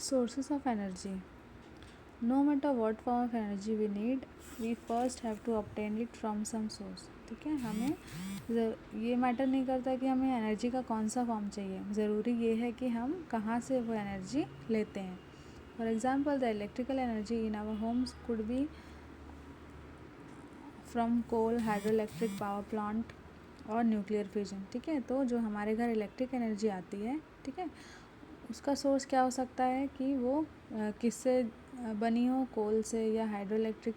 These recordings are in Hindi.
Sources of energy. No matter what form of energy we need, we first have to obtain it from some source. ठीक है, हमें ये मैटर नहीं करता कि हमें एनर्जी का कौन सा फॉर्म चाहिए, ज़रूरी ये है कि हम कहाँ से वो एनर्जी लेते हैं. For example the electrical energy in our homes could be from coal, hydro electric power plant और न्यूक्लियर फ्यूजन. ठीक है, तो जो हमारे घर इलेक्ट्रिक एनर्जी आती है, ठीक है, उसका सोर्स क्या हो सकता है कि वो किससे बनी हो, कोल से या हाइड्रो इलेक्ट्रिक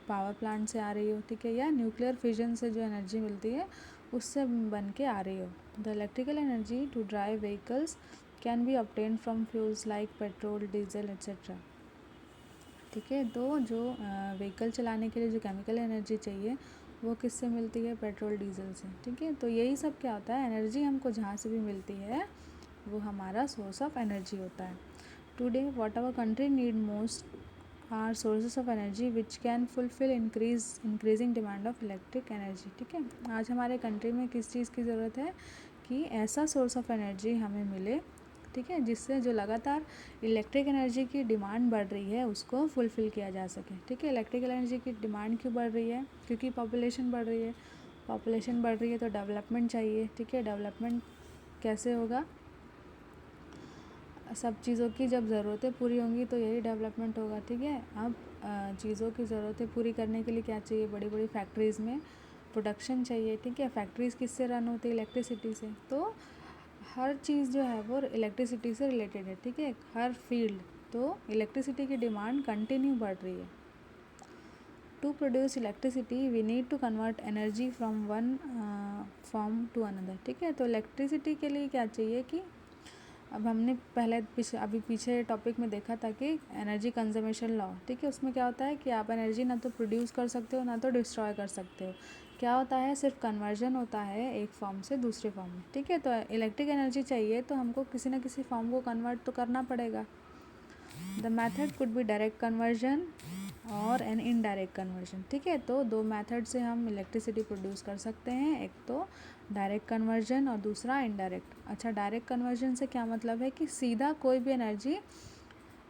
पावर प्लांट से आ रही हो, ठीक है, या न्यूक्लियर फिजन से जो एनर्जी मिलती है उससे बन के आ रही हो. The electrical energy to drive vehicles can be obtain from fuels like petrol, diesel etcetera. ठीक है, तो जो व्हीकल चलाने के लिए जो केमिकल एनर्जी चाहिए वो किससे मिलती है, पेट्रोल, डीजल से. ठीक है, तो यही सब क्या होता है, एनर्जी हमको जहाँ से भी मिलती है वो हमारा सोर्स ऑफ एनर्जी होता है. Today what our country need most are sources of energy which can fulfill increasing demand of electric energy. ठीक है, आज हमारे कंट्री में किस चीज़ की ज़रूरत है कि ऐसा सोर्स ऑफ एनर्जी हमें मिले, ठीक है, जिससे जो लगातार इलेक्ट्रिक एनर्जी की डिमांड बढ़ रही है उसको फुलफ़िल किया जा सके. ठीक है, इलेक्ट्रिकल एनर्जी की डिमांड क्यों बढ़ रही है, क्योंकि पॉपुलेशन बढ़ रही है. पॉपुलेशन बढ़ रही है तो डेवलपमेंट चाहिए. ठीक है, डेवलपमेंट कैसे होगा, सब चीज़ों की जब ज़रूरतें पूरी होंगी तो यही डेवलपमेंट होगा. ठीक है, अब चीज़ों की ज़रूरतें पूरी करने के लिए क्या चाहिए, बड़ी बड़ी फैक्ट्रीज़ में प्रोडक्शन चाहिए. ठीक है, फैक्ट्रीज़ किससे रन होती है, इलेक्ट्रिसिटी से. तो हर चीज़ जो है वो इलेक्ट्रिसिटी से रिलेटेड है. ठीक है, हर फील्ड, तो इलेक्ट्रिसिटी की डिमांड कंटिन्यू बढ़ रही है. To produce electricity we need to convert energy from one form to another. ठीक है, तो इलेक्ट्रिसिटी के लिए क्या चाहिए कि अब हमने अभी पीछे टॉपिक में देखा था कि एनर्जी कंजर्वेशन लॉ. ठीक है, उसमें क्या होता है कि आप एनर्जी ना तो प्रोड्यूस कर सकते हो ना तो डिस्ट्रॉय कर सकते हो. क्या होता है, सिर्फ कन्वर्जन होता है एक फॉर्म से दूसरे फॉर्म में. ठीक है, तो इलेक्ट्रिक एनर्जी चाहिए तो हमको किसी ना किसी फॉर्म को कन्वर्ट तो करना पड़ेगा. The method could be direct conversion और एन इनडायरेक्ट कन्वर्जन. ठीक है, तो दो मेथड से हम इलेक्ट्रिसिटी प्रोड्यूस कर सकते हैं, एक तो डायरेक्ट कन्वर्जन और दूसरा इनडायरेक्ट. अच्छा, डायरेक्ट कन्वर्जन से क्या मतलब है कि सीधा कोई भी एनर्जी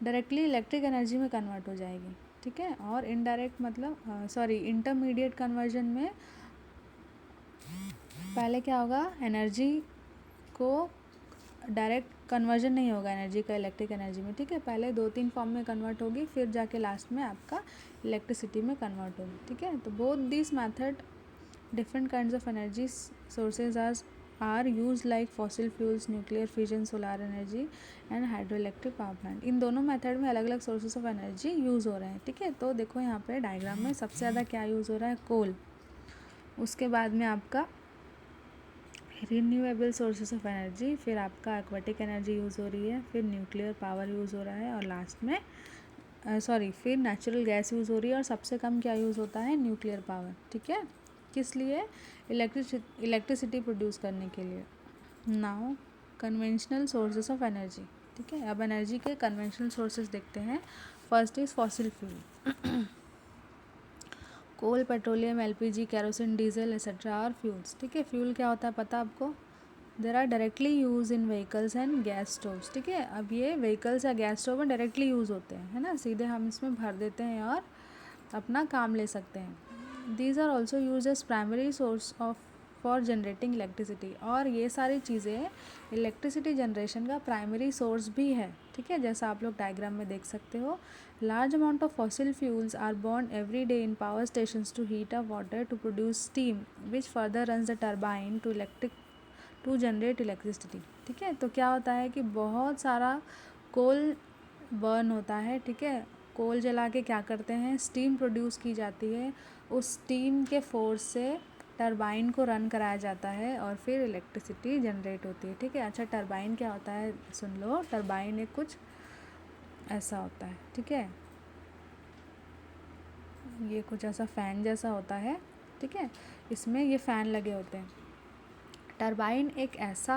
डायरेक्टली इलेक्ट्रिक एनर्जी में कन्वर्ट हो जाएगी. ठीक है, और इनडायरेक्ट मतलब इंटरमीडिएट कन्वर्जन में पहले क्या होगा, एनर्जी को डायरेक्ट कन्वर्जन नहीं होगा एनर्जी का इलेक्ट्रिक एनर्जी में. ठीक है, पहले 2-3 फॉर्म में कन्वर्ट होगी, फिर जाके लास्ट में आपका इलेक्ट्रिसिटी में कन्वर्ट होगी. ठीक है, तो both this method different kinds of energy sources are use like fossil fuels, nuclear fusion, solar energy and hydro electric power plant. इन दोनों मेथड में अलग अलग सोर्सेज ऑफ एनर्जी यूज़ हो रहे हैं. ठीक है, तो देखो यहाँ पे डायग्राम में सबसे ज़्यादा क्या यूज़ हो रहा है, कोल. उसके बाद में आपका रिन्यूएबल सोर्सेस ऑफ एनर्जी, फिर आपका एक्वाटिक एनर्जी यूज़ हो रही है, फिर न्यूक्लियर पावर यूज़ हो रहा है और लास्ट में फिर नेचुरल गैस यूज़ हो रही है और सबसे कम क्या यूज़ होता है, न्यूक्लियर पावर. ठीक है, किस लिए, इलेक्ट्रिसिटी प्रोड्यूस करने के लिए. Now conventional sources of energy. ठीक है, अब एनर्जी के कन्वेंशनल सोर्सेज देखते हैं. First is fossil fuel, coal, petroleum, LPG, kerosene, diesel etcetera और फ्यूल्स. ठीक है, फ्यूल क्या होता है पता आपको, there are directly use in vehicles and gas stoves. ठीक है, अब ये व्हीकल्स या गैस स्टोव में डायरेक्टली यूज़ होते हैं, है ना, सीधे हम इसमें भर देते हैं और अपना काम ले सकते हैं. These are also use as primary source of for generating electricity, और ये सारी चीज़ें इलेक्ट्रिसिटी जनरेशन का प्राइमरी सोर्स भी है. ठीक है, जैसा आप लोग डायग्राम में देख सकते हो. Large amount of fossil fuels are burn every day in power stations to heat up water to produce steam which further runs the turbine to generate electricity. ठीक है, तो क्या होता है कि बहुत सारा कोल बर्न होता है. ठीक है, कोल जला के क्या करते हैं, स्टीम प्रोड्यूस की जाती है, उस स्टीम के फोर्स से टरबाइन को रन कराया जाता है और फिर इलेक्ट्रिसिटी जनरेट होती है. ठीक है, अच्छा, टरबाइन क्या होता है सुन लो, टरबाइन एक कुछ ऐसा होता है. ठीक है, ये कुछ ऐसा फ़ैन जैसा होता है. ठीक है, इसमें ये फ़ैन लगे होते हैं. टरबाइन एक ऐसा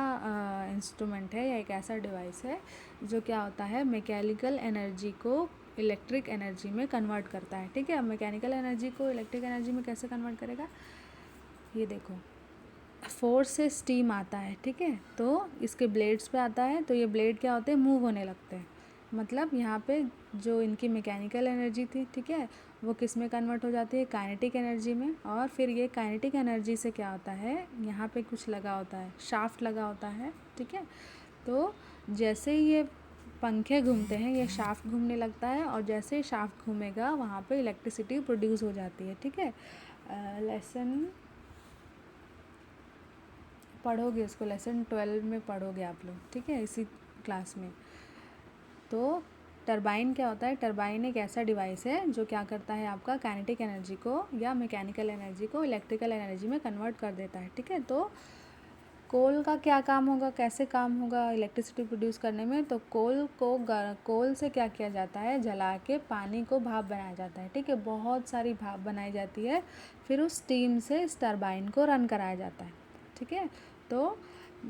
इंस्ट्रूमेंट है या एक ऐसा डिवाइस है जो क्या होता है, मैकेनिकल एनर्जी को इलेक्ट्रिक एनर्जी में कन्वर्ट करता है. ठीक है, अब मैकेनिकल एनर्जी को इलेक्ट्रिक एनर्जी में कैसे कन्वर्ट करेगा, ये देखो, फोर्स से स्टीम आता है. ठीक है, तो इसके ब्लेड्स पे आता है, तो ये ब्लेड क्या होते हैं, मूव होने लगते हैं. मतलब यहाँ पे जो इनकी मैकेनिकल एनर्जी थी, ठीक है, वो किस में कन्वर्ट हो जाती है, काइनेटिक एनर्जी में। और फिर ये काइनेटिक एनर्जी से क्या होता है, यहाँ पे कुछ लगा होता है, शाफ्ट लगा होता है, ठीक है। तो जैसे ही ये पंखे घूमते हैं ये शाफ्ट घूमने लगता है, और जैसे ही शाफ्ट घूमेगा वहाँ पे इलेक्ट्रिसिटी प्रोड्यूस हो जाती है, ठीक है। लेसन पढ़ोगे इसको, लेसन 12 में पढ़ोगे आप लोग, ठीक है, इसी क्लास में। तो टरबाइन क्या होता है, टरबाइन एक ऐसा डिवाइस है जो क्या करता है, आपका काइनेटिक एनर्जी को या मैकेनिकल एनर्जी को इलेक्ट्रिकल एनर्जी में कन्वर्ट कर देता है, ठीक है। तो कोल का क्या काम होगा, कैसे काम होगा इलेक्ट्रिसिटी प्रोड्यूस करने में, तो कोल से क्या किया जाता है, जला के पानी को भाप बनाया जाता है, ठीक है, बहुत सारी भाप बनाई जाती है, फिर उस स्टीम से इस टरबाइन को रन कराया जाता है, ठीक है। तो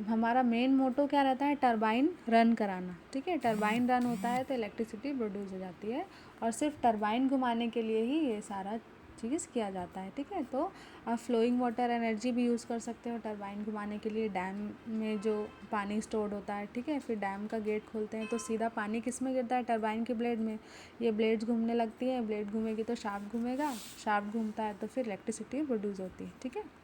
हमारा मेन मोटो क्या रहता है, टरबाइन रन कराना, ठीक है। टरबाइन रन होता है तो इलेक्ट्रिसिटी प्रोड्यूस हो जाती है, और सिर्फ टरबाइन घुमाने के लिए ही ये सारा चीज़ किया जाता है, ठीक है। तो आप फ्लोइंग वाटर एनर्जी भी यूज़ कर सकते हो टरबाइन घुमाने के लिए। डैम में जो पानी स्टोर्ड होता है, ठीक है, फिर डैम का गेट खोलते हैं तो सीधा पानी किस में गिरता है, टरबाइन के ब्लेड में। ये ब्लेड्स घूमने लगती है, ब्लेड घूमेगी तो शाफ्ट घूमेगा, शाफ्ट घूमता है तो फिर इलेक्ट्रिसिटी प्रोड्यूस होती है, ठीक है।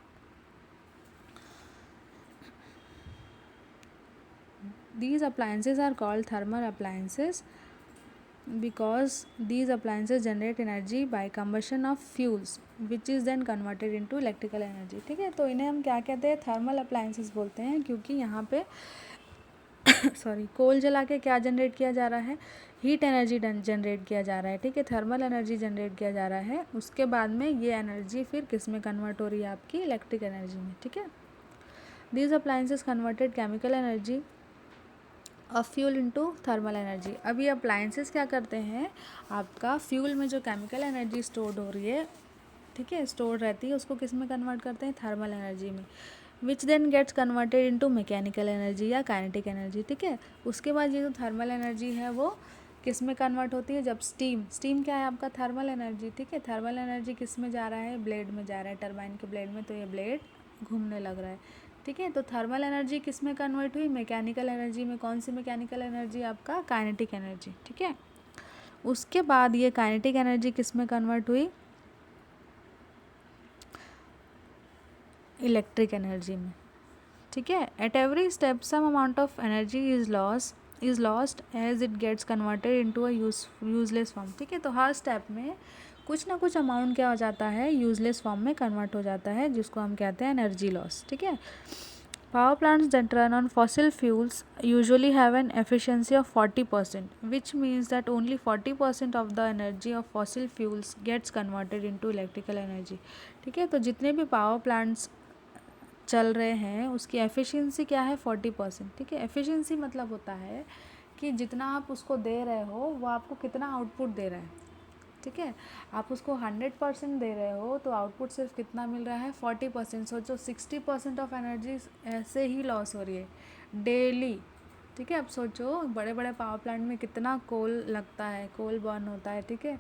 These appliances are called thermal appliances because these appliances generate energy by combustion of fuels which is then converted into electrical energy, ठीक है। तो इन्हें हम क्या कहते हैं, थर्मल अप्लायंसेस बोलते हैं, क्योंकि यहाँ पे सॉरी कोल जला के क्या जनरेट किया जा रहा है, हीट एनर्जी जनरेट किया जा रहा है, ठीक है, थर्मल एनर्जी जनरेट किया जा रहा है। उसके बाद में ये एनर्जी फिर किस में कन्वर्ट हो रही है, आपकी इलेक्ट्रिक एनर्जी में, ठीक है। These appliances converted chemical energy of fuel into thermal energy. अब ये अप्लायंसेस क्या करते हैं, आपका फ्यूल में जो केमिकल एनर्जी स्टोर्ड हो रही है, ठीक है, स्टोर रहती है, उसको किस में कन्वर्ट करते हैं, थर्मल एनर्जी में, which then gets converted into mechanical energy या काइनेटिक एनर्जी, ठीक है। उसके बाद ये जो थर्मल एनर्जी है वो किस में कन्वर्ट होती है, जब स्टीम क्या है आपका, थर्मल एनर्जी, ठीक है। थर्मल एनर्जी किस में जा रहा है, ब्लेड में जा रहा है, टरबाइन के ब्लेड में, तो ये ब्लेड घूमने लग रहा है, ठीक है। तो थर्मल एनर्जी किस में कन्वर्ट हुई, मैकेनिकल एनर्जी में। कौन सी मैकेनिकल एनर्जी, आपका काइनेटिक एनर्जी, ठीक है। उसके बाद ये काइनेटिक एनर्जी किस में कन्वर्ट हुई, इलेक्ट्रिक एनर्जी में, ठीक है। At every step some amount of energy is lost as it gets converted into a useless form, ठीक है। तो हर स्टेप में कुछ ना कुछ अमाउंट क्या हो जाता है, यूजलेस फॉर्म में कन्वर्ट हो जाता है, जिसको हम कहते हैं एनर्जी लॉस, ठीक है। Power plants that run on fossil fuels usually have an efficiency of 40%, which means that only 40% of the energy of fossil fuels gets converted into electrical energy, ठीक है। तो जितने भी पावर प्लांट्स चल रहे हैं उसकी एफिशिएंसी क्या है, 40%, ठीक है। एफिशिएंसी मतलब होता है कि जितना आप उसको दे रहे हो वो आपको कितना आउटपुट दे रहा है, ठीक है। आप उसको 100% दे रहे हो तो आउटपुट सिर्फ कितना मिल रहा है, 40%। सोचो 60% ऑफ एनर्जी ऐसे ही लॉस हो रही है डेली, ठीक है। अब सोचो बड़े बड़े पावर प्लांट में कितना कोल लगता है, कोल बर्न होता है, ठीक है।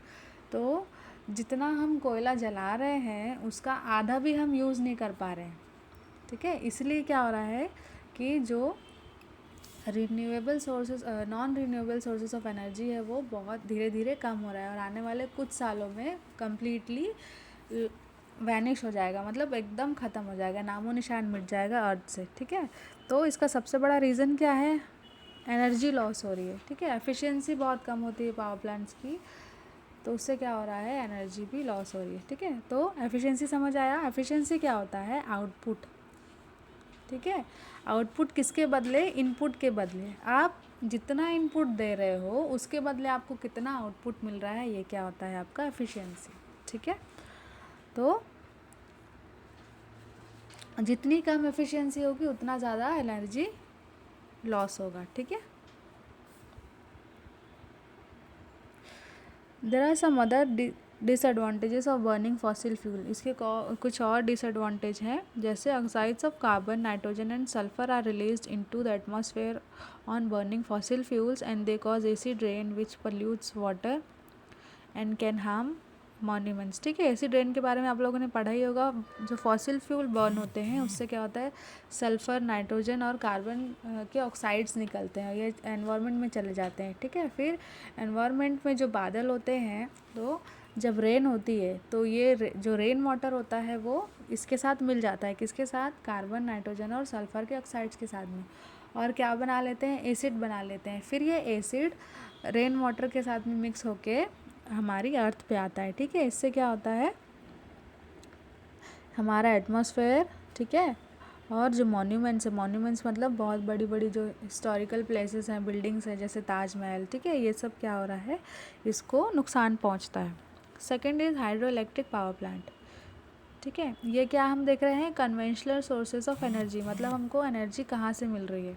तो जितना हम कोयला जला रहे हैं उसका आधा भी हम यूज़ नहीं कर पा रहे हैं, ठीक है। इसलिए क्या हो रहा है कि जो renewable sources non renewable sources of energy है वो बहुत धीरे धीरे कम हो रहा है, और आने वाले कुछ सालों में कम्प्लीटली वैनिश हो जाएगा, मतलब एकदम ख़त्म हो जाएगा, नामो निशान मिट जाएगा अर्थ से, ठीक है। तो इसका सबसे बड़ा रीज़न क्या है, एनर्जी लॉस हो रही है, ठीक है। एफिशिएंसी बहुत कम होती है पावर प्लांट्स की, तो उससे क्या हो रहा है, एनर्जी भी लॉस हो रही है, ठीक है। तो एफिशिएंसी समझ आया, एफिशिएंसी क्या होता है, आउटपुट, ठीक है। आउटपुट किसके बदले, इनपुट के बदले। आप जितना इनपुट दे रहे हो उसके बदले आपको कितना आउटपुट मिल रहा है, ये क्या होता है आपका एफिशिएंसी, ठीक है। तो जितनी कम एफिशिएंसी होगी उतना ज़्यादा एनर्जी लॉस होगा, ठीक है। There are some other disadvantages of burning fossil fuel. इसके कुछ और डिसएडवांटेज हैं, जैसे oxides of carbon, nitrogen and sulphur are released into the atmosphere on burning fossil fuels and they cause acid rain which pollutes water and can harm monuments, ठीक है। एसिड रेन के बारे में आप लोगों ने पढ़ा ही होगा। जो फॉसिल फ्यूल बर्न होते हैं उससे क्या होता है, सल्फ़र, नाइट्रोजन और कार्बन के ऑक्साइड्स निकलते हैं और ये एनवायरनमेंट में चले जाते हैं, ठीक है। फिर एनवायरनमेंट में जो बादल होते हैं, तो जब रेन होती है तो ये जो रेन वाटर होता है वो इसके साथ मिल जाता है, किसके साथ, कार्बन, नाइट्रोजन और सल्फ़र के ऑक्साइड्स के साथ में, और क्या बना लेते हैं, एसिड बना लेते हैं। फिर ये एसिड रेन वाटर के साथ में मिक्स होके हमारी अर्थ पे आता है, ठीक है। इससे क्या होता है, हमारा एटमॉस्फेयर, ठीक है, और जो मॉन्यूमेंट्स है, मॉन्यूमेंट्स मतलब बहुत बड़ी बड़ी जो हिस्टोरिकल प्लेसेस हैं, बिल्डिंग्स हैं, जैसे ताजमहल, ठीक है, ये सब क्या हो रहा है, इसको नुकसान पहुंचता है। Second is hydro electric power plant, ठीक है। ये क्या हम देख रहे हैं, कन्वेंशनल सोर्सेज ऑफ एनर्जी, मतलब हमको एनर्जी कहाँ से मिल रही है।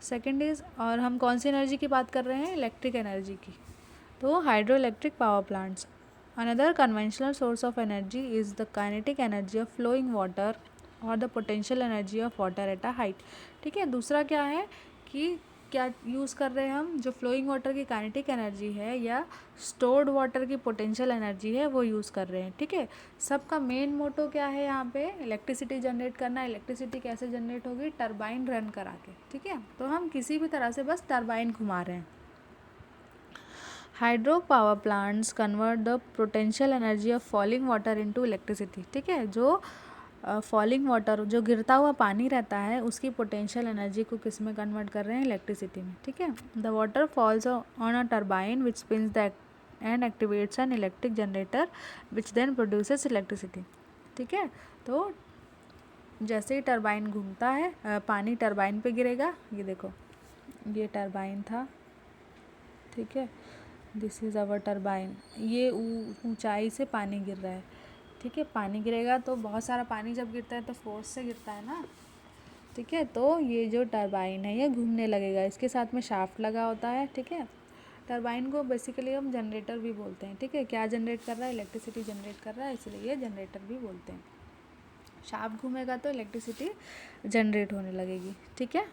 सेकंड इज़, और हम कौन सी एनर्जी की बात कर रहे हैं, इलेक्ट्रिक एनर्जी की, तो hydro electric power plants. Another conventional source of energy is the kinetic energy of flowing water और the potential energy of water at a height, ठीक है। दूसरा क्या है कि क्या यूज़ कर रहे हैं हम, जो फ्लोइंग वाटर की काइनेटिक एनर्जी है या स्टोर्ड वाटर की पोटेंशियल एनर्जी है वो यूज़ कर रहे हैं, ठीक है। सबका मेन मोटो क्या है यहाँ पे, इलेक्ट्रिसिटी जनरेट करना। इलेक्ट्रिसिटी कैसे जनरेट होगी, टरबाइन रन करा के, ठीक है। तो हम किसी भी तरह से बस टरबाइन घुमा रहे हैं। Hydro power plants convert the potential energy of falling water into electricity, ठीक है। जो फॉलिंग वाटर, जो गिरता हुआ पानी रहता है, उसकी पोटेंशियल एनर्जी को किस में कन्वर्ट कर रहे हैं, इलेक्ट्रिसिटी में, ठीक है। The water falls on a turbine which spins the and activates an electric generator which then produces electricity, ठीक है। तो जैसे ही टरबाइन घूमता है, पानी टरबाइन पे गिरेगा, ये देखो ये टरबाइन था, ठीक है, दिस इज़ अवर टरबाइन, ये ऊंचाई से पानी गिर रहा है, ठीक है। पानी गिरेगा तो बहुत सारा पानी जब गिरता है तो फोर्स से गिरता है ना, ठीक है। तो ये जो टरबाइन है ये घूमने लगेगा, इसके साथ में शाफ्ट लगा होता है, ठीक है। टरबाइन को बेसिकली हम जनरेटर भी बोलते हैं, ठीक है। क्या जनरेट कर रहा है, इलेक्ट्रिसिटी जनरेट कर रहा है, इसलिए ये जनरेटर भी बोलते हैं। शाफ्ट घूमेगा तो इलेक्ट्रिसिटी जनरेट होने लगेगी, ठीक है।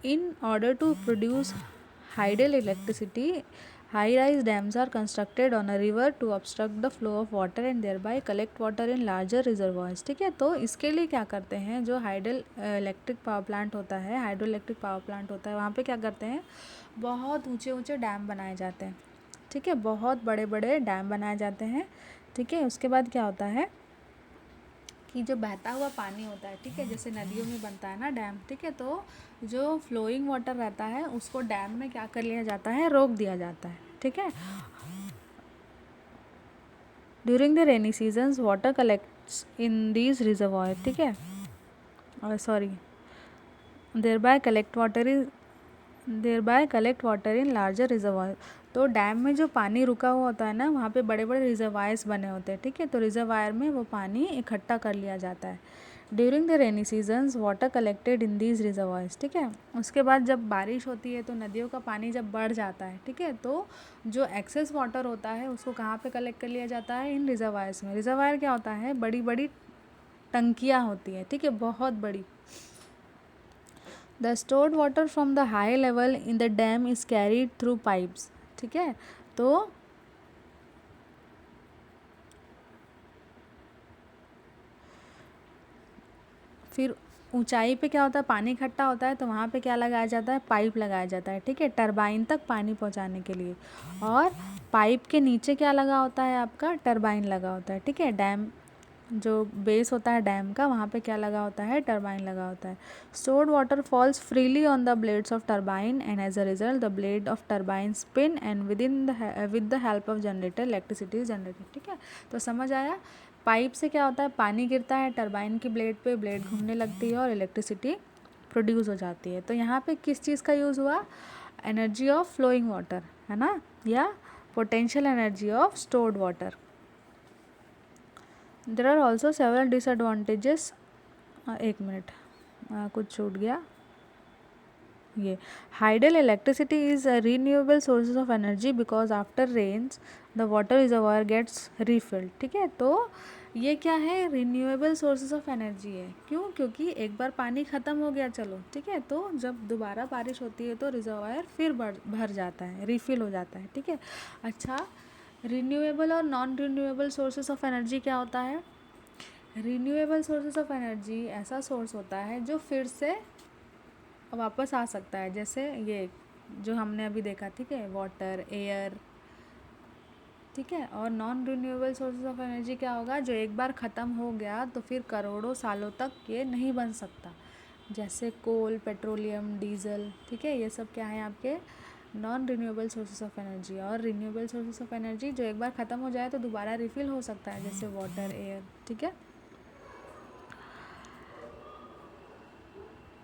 In order to produce hydel electricity, high-rise dams are constructed on a river to obstruct the flow of water and thereby collect water in larger reservoirs, ठीक है। तो इसके लिए क्या करते हैं, जो हाइडल इलेक्ट्रिक पावर प्लांट होता है, हाइड्रो इलेक्ट्रिक पावर प्लांट होता है, वहाँ पे क्या करते हैं, बहुत ऊंचे ऊंचे डैम बनाए जाते हैं, ठीक है। बहुत बड़े बड़े डैम बनाए जाते हैं, ठीक है। उसके बाद क्या होता है कि जो बहता हुआ पानी होता है, ठीक है, जैसे नदियों में बनता है ना डैम, ठीक है, तो जो फ्लोइंग वाटर रहता है उसको डैम में क्या कर लिया जाता है, रोक दिया जाता है, ठीक है। During the rainy seasons water collects in these reservoir, ठीक है, sorry, thereby collect water in larger reservoir. तो डैम में जो पानी रुका हुआ होता है ना, वहाँ पे बड़े बड़े रिजर्वायर्स बने होते हैं, ठीक है। तो रिजर्वायर में वो पानी इकट्ठा कर लिया जाता है। During the rainy seasons water collected in these reservoirs, ठीक है। उसके बाद जब बारिश होती है तो नदियों का पानी जब बढ़ जाता है, ठीक है, तो जो एक्सेस वाटर होता है उसको कहाँ पे कलेक्ट कर लिया जाता है, इन रिजर्वायर्स में। रिजर्वायर क्या होता है, बड़ी बड़ी टंकियाँ होती हैं, ठीक है, बहुत बड़ी। The stored water from the high level in the dam is carried through pipes, ठीक है। तो फिर ऊंचाई पे क्या होता है, पानी इकट्ठा होता है तो वहाँ पे क्या लगाया जाता है, पाइप लगाया जाता है, ठीक है, टरबाइन तक पानी पहुँचाने के लिए। और पाइप के नीचे क्या लगा होता है, आपका टरबाइन लगा होता है, ठीक है। डैम जो बेस होता है डैम का, वहाँ पे क्या लगा होता है, टरबाइन लगा होता है। Stored water falls freely on the blades of turbine and as a result the blade of turbine spin and with the help of generator electricity is generated, ठीक है। तो समझ आया, पाइप से क्या होता है, पानी गिरता है टरबाइन की ब्लेड पे, ब्लेड घूमने लगती है और इलेक्ट्रिसिटी प्रोड्यूस हो जाती है। तो यहाँ पे किस चीज़ का यूज़ हुआ, एनर्जी ऑफ फ्लोइंग वाटर, है ना, या potential energy of stored water. There are also several disadvantages, एक मिनट, कुछ छूट गया, ये hydel electricity is renewable sources of energy because after rains the water reservoir gets refilled, ठीक है। तो ये क्या है, रिन्यूएबल सोर्सेज ऑफ एनर्जी है। क्यों? क्योंकि एक बार पानी ख़त्म हो गया, चलो ठीक है, तो जब दोबारा बारिश होती है तो रिजर्वायर फिर भर जाता है, रिफ़िल हो जाता है, ठीक है। अच्छा, रिन्यूएबल और non renewable sources of energy क्या होता है? रिन्यूएबल सोर्सेज ऑफ एनर्जी ऐसा सोर्स होता है जो फिर से वापस आ सकता है, जैसे ये जो हमने अभी देखा, ठीक है, वाटर, एयर, ठीक है। और non renewable sources of energy क्या होगा? जो एक बार ख़त्म हो गया तो फिर करोड़ों सालों तक ये नहीं बन सकता, जैसे कोल, पेट्रोलियम, डीजल, ठीक है। ये सब क्या है आपके non renewable sources of energy. और रिन्यूएबल सोर्सेज ऑफ एनर्जी जो एक बार ख़त्म हो जाए तो दोबारा रिफ़िल हो सकता है, जैसे वाटर, एयर, ठीक है।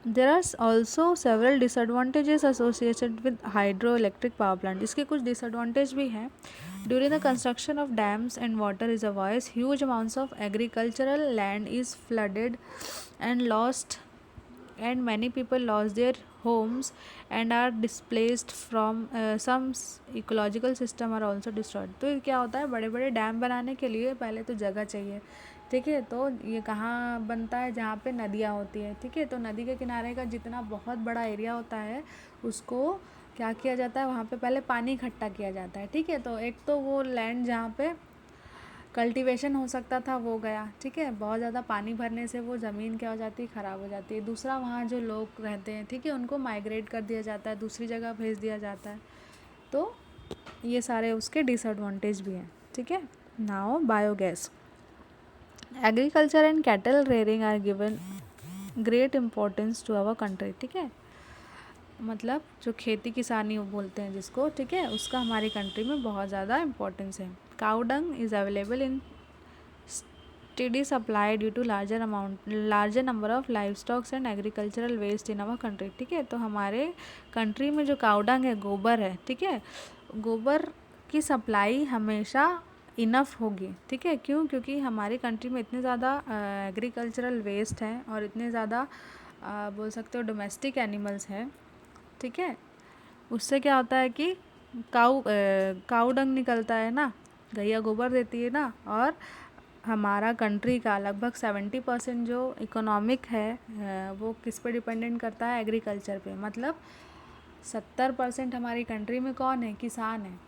There are also several disadvantages associated with hydroelectric power plant. इसके कुछ disadvantage भी हैं. During the construction of dams and water reservoirs, huge amounts of agricultural land is flooded and lost, and many people lost their homes and are displaced from some ecological system are also destroyed. तो क्या होता है, बड़े बड़े डैम बनाने के लिए पहले तो जगह चाहिए, ठीक है। तो ये कहाँ बनता है? जहाँ पे नदियाँ होती है, ठीक है। तो नदी के किनारे का जितना बहुत बड़ा एरिया होता है उसको क्या किया जाता है, वहाँ पे पहले पानी इकट्ठा किया जाता है, ठीक है। तो एक तो वो लैंड जहाँ पे कल्टीवेशन हो सकता था वो गया, ठीक है। बहुत ज़्यादा पानी भरने से वो ज़मीन क्या हो जाती है, ख़राब हो जाती है। दूसरा, वहाँ जो लोग रहते हैं, ठीक है, उनको माइग्रेट कर दिया जाता है, दूसरी जगह भेज दिया जाता है। तो ये सारे उसके डिसएडवांटेज भी हैं, ठीक है। Now biogas, agriculture and cattle rearing are given great importance to our country, ठीक है। मतलब जो खेती किसानी बोलते हैं जिसको, ठीक है, उसका हमारी कंट्री में बहुत ज़्यादा इम्पोर्टेंस है। Cow dung is available in steady supply due to larger number of livestock and agricultural waste in our country, ठीक है। तो हमारे कंट्री में जो काउ डंग है, गोबर है, ठीक है, गोबर की सप्लाई हमेशा इनफ होगी, ठीक है। क्यों? क्योंकि हमारी कंट्री में इतने ज़्यादा एग्रीकल्चरल वेस्ट हैं और इतने ज़्यादा बोल सकते हो डोमेस्टिक एनिमल्स हैं, ठीक है। उससे क्या होता है कि काउ डंग निकलता है ना, गैया गोबर देती है ना, और हमारा कंट्री का लगभग 70% जो इकोनॉमिक है वो किस पे डिपेंडेंट करता है? एग्रीकल्चर पे। मतलब 70% हमारी कंट्री में कौन है? किसान है,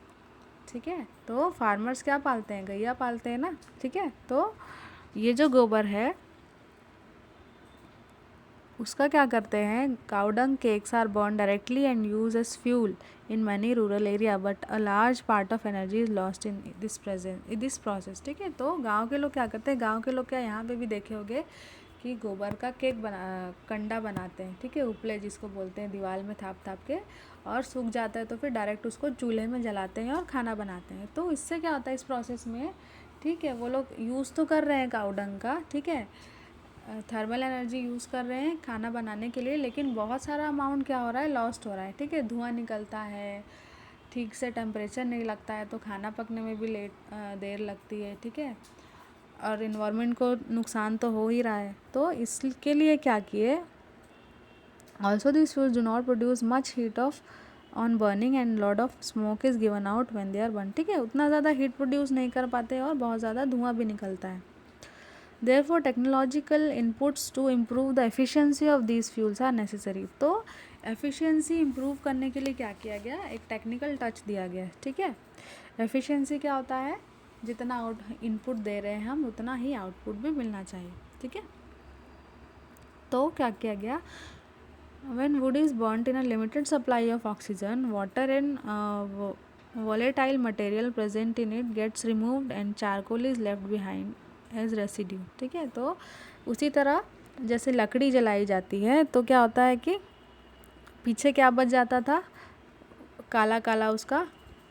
ठीक है। तो फार्मर्स क्या पालते हैं? गैया पालते हैं ना, ठीक है। तो ये जो गोबर है उसका क्या करते हैं? Cow dung cakes are burn directly and use as fuel in many rural area, but a large part of energy is lost in this process, ठीक है। तो गांव के लोग क्या करते हैं? गांव के लोग क्या, यहाँ पे भी देखे होंगे कि गोबर का केक कंडा बनाते हैं, ठीक है, उपले जिसको बोलते हैं, दीवार में थाप थाप के, और सूख जाता है तो फिर डायरेक्ट उसको चूल्हे में जलाते हैं और खाना बनाते हैं। तो इससे क्या होता है इस प्रोसेस में, ठीक है, वो लोग यूज़ तो कर रहे हैं काउ डंग का, ठीक है, थर्मल एनर्जी यूज़ कर रहे हैं खाना बनाने के लिए, लेकिन बहुत सारा अमाउंट क्या हो रहा है? लॉस्ट हो रहा है, ठीक है। धुआं निकलता है, ठीक से टेम्परेचर नहीं लगता है, तो खाना पकने में भी देर लगती है, ठीक है, और इन्वायरमेंट को नुकसान तो हो ही रहा है। तो इसके लिए क्या किए, also this fuels do not produce much heat of on burning and lot of smoke is given out when they are burn, ठीक है। उतना ज़्यादा हीट प्रोड्यूस नहीं कर पाते और बहुत ज़्यादा धुआं भी निकलता है। Therefore, technological inputs to improve the efficiency of these fuels are necessary. तो efficiency improve करने के लिए क्या किया गया? एक technical touch दिया गया, ठीक है। efficiency क्या होता है? जितना इनपुट दे रहे हैं हम उतना ही आउटपुट भी मिलना चाहिए, ठीक है। तो क्या किया गया? When wood is burnt in a limited supply of oxygen, water and volatile material present in it gets removed and charcoal is left behind as residue, ठीक है। तो उसी तरह जैसे लकड़ी जलाई जाती है तो क्या होता है कि पीछे क्या बच जाता था? काला काला उसका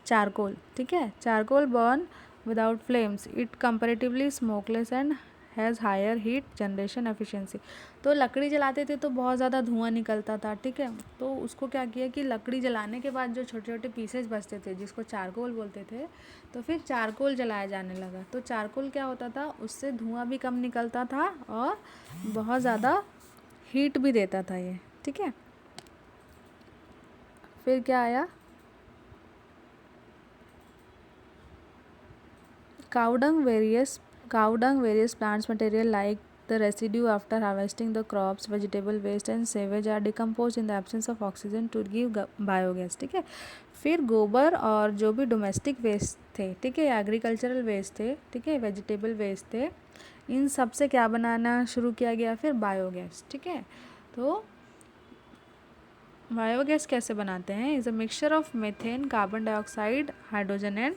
चारकोल, ठीक है। Charcoal burn without flames, it comparatively smokeless and has higher heat generation efficiency. तो लकड़ी जलाते थे तो बहुत ज़्यादा धुआं निकलता था, ठीक है। तो उसको क्या किया कि लकड़ी जलाने के बाद जो छोटे छोटे पीसेज बचते थे जिसको चारकोल बोलते थे, तो फिर चारकोल जलाया जाने लगा। तो चारकोल क्या होता था? उससे धुआं भी कम निकलता था और बहुत ज़्यादा हीट भी देता था ये, ठीक है। फिर क्या आया? Cow cow dung, various plants material like the residue after harvesting the crops, vegetable waste and sewage are decomposed in the absence of oxygen to give biogas, ठीक है। फिर गोबर और जो भी डोमेस्टिक वेस्ट थे, ठीक है, एग्रीकल्चरल वेस्ट थे, ठीक है, वेजिटेबल वेस्ट थे, इन सब से क्या बनाना शुरू किया गया, फिर बायोगैस, ठीक है। तो बायोगैस कैसे बनाते हैं, is a mixture of methane, carbon dioxide, hydrogen and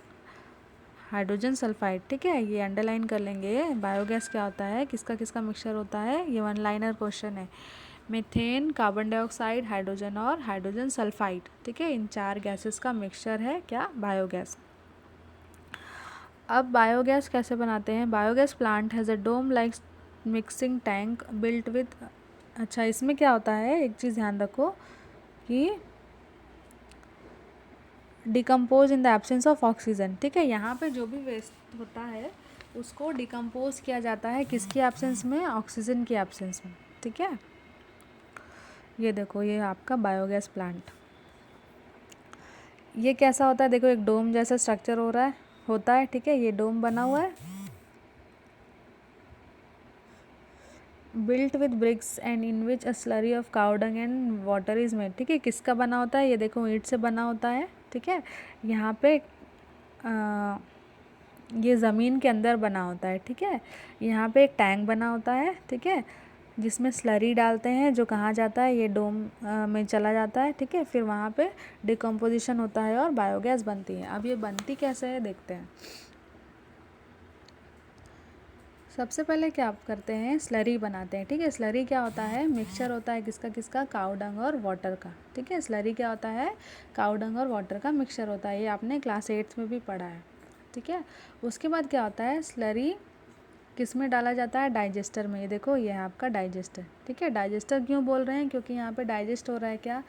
hydrogen sulphide, ठीक है, ये अंडरलाइन कर लेंगे। बायोगैस क्या होता है, किसका किसका मिक्सचर होता है, ये वन लाइनर क्वेश्चन है। मीथेन, कार्बन डाइऑक्साइड, हाइड्रोजन और हाइड्रोजन सल्फाइड, ठीक है, इन 4 गैसेस का मिक्सचर है क्या, बायोगैस। अब बायोगैस कैसे बनाते हैं, biogas plant has a dome like mixing tank built with, अच्छा इसमें क्या होता है, एक चीज़ ध्यान रखो कि decompose in the absence of oxygen, ठीक है, यहाँ पे जो भी वेस्ट होता है उसको डिकम्पोज किया जाता है किसकी एब्सेंस में, ऑक्सीजन की एब्सेंस में, ठीक है। ये देखो, ये आपका बायोगैस प्लांट, ये कैसा होता है, देखो एक डोम जैसा स्ट्रक्चर होता है, ठीक है, ये डोम बना हुआ है, built with bricks and in which a slurry of cow dung and water is made, ठीक है, किसका बना होता है, ये देखो ईंट से बना होता है, ठीक है। यहाँ पे ये ज़मीन के अंदर बना होता है, ठीक है। यहाँ पे एक टैंक बना होता है, ठीक है, जिसमें स्लरी डालते हैं, जो कहाँ जाता है, ये डोम में चला जाता है, ठीक है। फिर वहाँ पे डिकम्पोजिशन होता है और बायोगैस बनती है। अब ये बनती कैसे है देखते हैं। सबसे पहले क्या करते हैं, स्लरी बनाते हैं, ठीक है। स्लरी क्या होता है, मिक्सचर होता है किसका किसका, काऊ डंग और वाटर का, ठीक है। स्लरी क्या होता है, काऊ डंग और वाटर का मिक्सचर होता है, ये आपने क्लास 8 में भी पढ़ा है, ठीक है। उसके बाद क्या होता है, स्लरी किस में डाला जाता है, डाइजेस्टर में, ये देखो ये है आपका डाइजेस्टर, ठीक है। डाइजेस्टर क्यों बोल रहे हैं, क्योंकि यहाँ पे डाइजेस्ट हो रहा है क्या,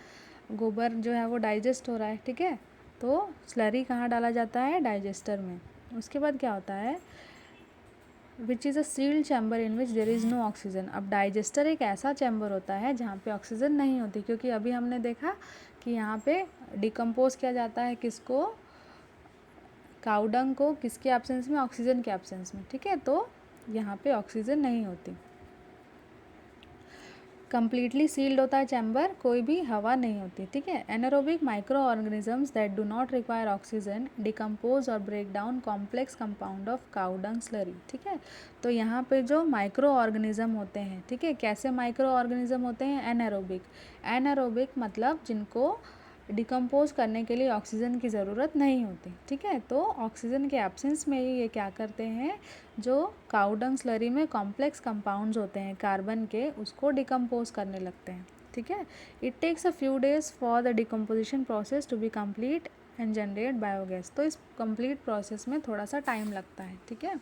गोबर जो है वो डाइजेस्ट हो रहा है, ठीक है। तो स्लरी कहाँ डाला जाता है, डाइजेस्टर में। उसके बाद क्या होता है, which is a sealed chamber in which there is no oxygen. अब डाइजेस्टर एक ऐसा चैम्बर होता है जहाँ पे ऑक्सीजन नहीं होती, क्योंकि अभी हमने देखा कि यहाँ पे डिकम्पोज किया जाता है किसको, काउडंग को, किसके एब्सेंस में, ऑक्सीजन के एब्सेंस में, ठीक है। तो यहाँ पे ऑक्सीजन नहीं होती, कंप्लीटली सील्ड होता है चैम्बर, कोई भी हवा नहीं होती, ठीक है। Anaerobic micro organisms that do not require oxygen decompose और break down complex compound of cow dung slurry, ठीक है। तो यहाँ पे जो माइक्रो ऑर्गेनिज्म होते हैं, ठीक है, कैसे माइक्रो ऑर्गेनिज्म होते हैं, एनारोबिक। एनारोबिक मतलब जिनको डिकम्पोज करने के लिए ऑक्सीजन की ज़रूरत नहीं होती, ठीक है। तो ऑक्सीजन के एब्सेंस में ही ये क्या करते हैं, जो काऊ डंग स्लरी में कॉम्प्लेक्स कंपाउंड्स होते हैं कार्बन के, उसको डिकम्पोज करने लगते हैं, ठीक है। It takes a few days for the decomposition process to be complete and generate biogas. तो इस कंप्लीट प्रोसेस में थोड़ा सा टाइम लगता है, ठीक है।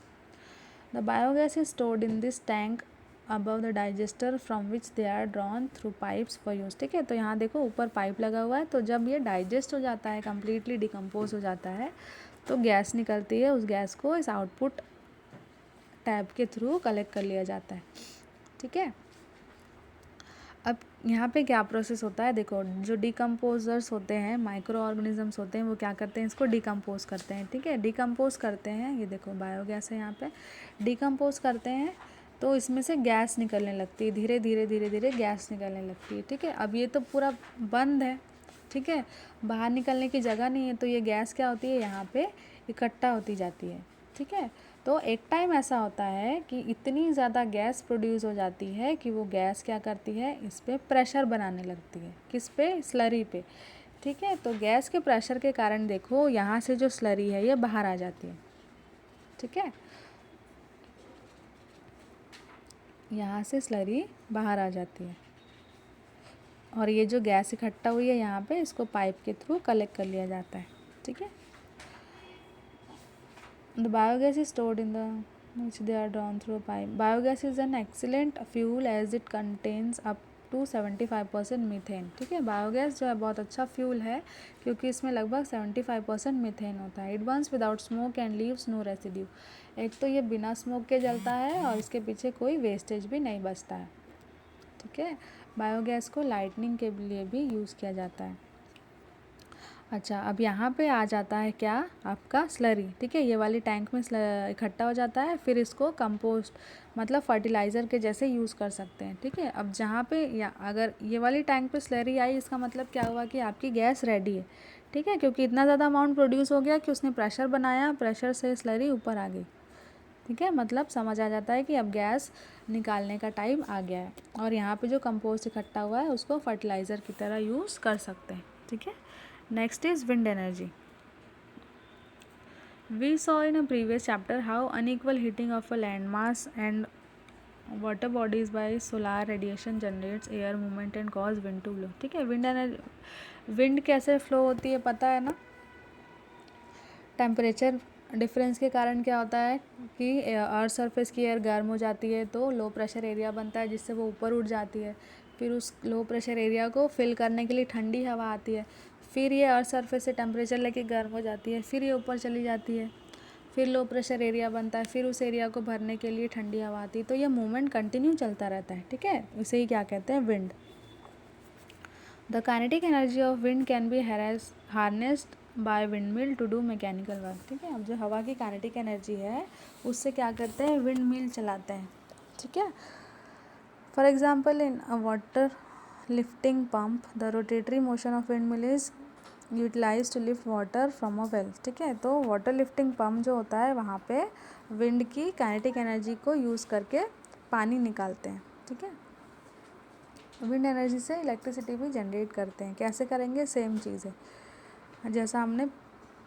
The biogas is stored in this tank above the digester from which they are drawn through pipes for use, ठीक है। तो यहाँ देखो ऊपर पाइप लगा हुआ है, तो जब ये डाइजेस्ट हो जाता है, कम्प्लीटली डिकम्पोज हो जाता है, तो गैस निकलती है, उस गैस को इस आउटपुट टैब के थ्रू कलेक्ट कर लिया जाता है, ठीक है। अब यहाँ पे क्या प्रोसेस होता है, देखो जो डिकम्पोजर्स होते हैं, माइक्रो ऑर्गेनिजम्स होते हैं, वो क्या करते हैं, इसको डिकम्पोज करते हैं, ठीक है। डिकम्पोज करते हैं, ये देखो बायोगैस है यहाँ पे, डिकम्पोज करते हैं तो इसमें से गैस निकलने लगती है, धीरे धीरे धीरे धीरे गैस निकलने लगती है, ठीक है। अब ये तो पूरा बंद है, ठीक है, बाहर निकलने की जगह नहीं है, तो ये गैस क्या होती है, यहाँ पे इकट्ठा होती जाती है, ठीक है। तो एक टाइम ऐसा होता है कि इतनी ज़्यादा गैस प्रोड्यूस हो जाती है कि वो गैस क्या करती है, इस पर प्रेशर बनाने लगती है, किस पे, स्लरी पे, ठीक है। तो गैस के प्रेशर के कारण देखो यहाँ से जो स्लरी है ये बाहर आ जाती है, ठीक है, यहाँ से स्लरी बाहर आ जाती है, और ये जो गैस इकट्ठा हुई है यहाँ पे, इसको पाइप के थ्रू कलेक्ट कर लिया जाता है, ठीक है। The biogas is stored in the which they are drawn through a pipe. Biogas is an excellent fuel as it contains up to 75% methane, ठीक है। बायोगैस जो है बहुत अच्छा फ्यूल है, क्योंकि इसमें लगभग 75% मीथेन होता है। It burns without smoke and leaves no residue. एक तो ये बिना स्मोक के जलता है और इसके पीछे कोई वेस्टेज भी नहीं बचता है, ठीक है। बायोगैस को लाइटनिंग के लिए भी यूज़ किया जाता है। अच्छा, अब यहाँ पे आ जाता है क्या, आपका स्लरी, ठीक है। ये वाली टैंक में इकट्ठा हो जाता है, फिर इसको कंपोस्ट मतलब फर्टिलाइज़र के जैसे यूज़ कर सकते हैं, ठीक है। अब जहाँ पे या अगर ये वाली टैंक पे स्लरी आई, इसका मतलब क्या हुआ कि आपकी गैस रेडी है, ठीक है, क्योंकि इतना ज़्यादा अमाउंट प्रोड्यूस हो गया कि उसने प्रेशर बनाया, प्रेशर से स्लरी ऊपर आ गई, ठीक है। मतलब समझ आ जाता है कि अब गैस निकालने का टाइम आ गया है, और यहाँ पे जो कंपोस्ट इकट्ठा हुआ है उसको फर्टिलाइज़र की तरह यूज़ कर सकते हैं, ठीक है। Next is wind energy. We saw in a previous chapter how unequal heating of a landmass and water bodies by solar radiation generates air movement and cause wind to blow. ठीक है, विंड कैसे फ्लो होती है पता है ना। टेम्परेचर डिफरेंस के कारण क्या होता है कि अर्थ सरफेस की एयर गर्म हो जाती है, तो लो प्रेशर एरिया बनता है जिससे वो ऊपर उठ जाती है। फिर उस लो प्रेशर एरिया को फिल करने के लिए ठंडी हवा आती है, फिर ये अर्थ सरफेस से टेम्परेचर लेके गर्म हो जाती है, फिर ये ऊपर चली जाती है, फिर लो प्रेशर एरिया बनता है, फिर उस एरिया को भरने के लिए ठंडी हवा आती है। तो ये मूवमेंट कंटिन्यू चलता रहता है, ठीक है। इसे ही क्या कहते हैं, wind. The kinetic energy of wind can be harnessed by windmill to do mechanical work, ठीक है। अब जो हवा की काइनेटिक एनर्जी है उससे क्या करते हैं, विंड मिल चलाते हैं, ठीक है। For example in a water lifting pump the rotatory motion of windmill is utilize to lift water from a well, ठीक है। तो वाटर लिफ्टिंग पंप जो होता है वहाँ पे विंड की काइनेटिक एनर्जी को यूज़ करके पानी निकालते हैं, ठीक है। विंड एनर्जी से इलेक्ट्रिसिटी भी जनरेट करते हैं। कैसे करेंगे, सेम चीज़ है जैसा हमने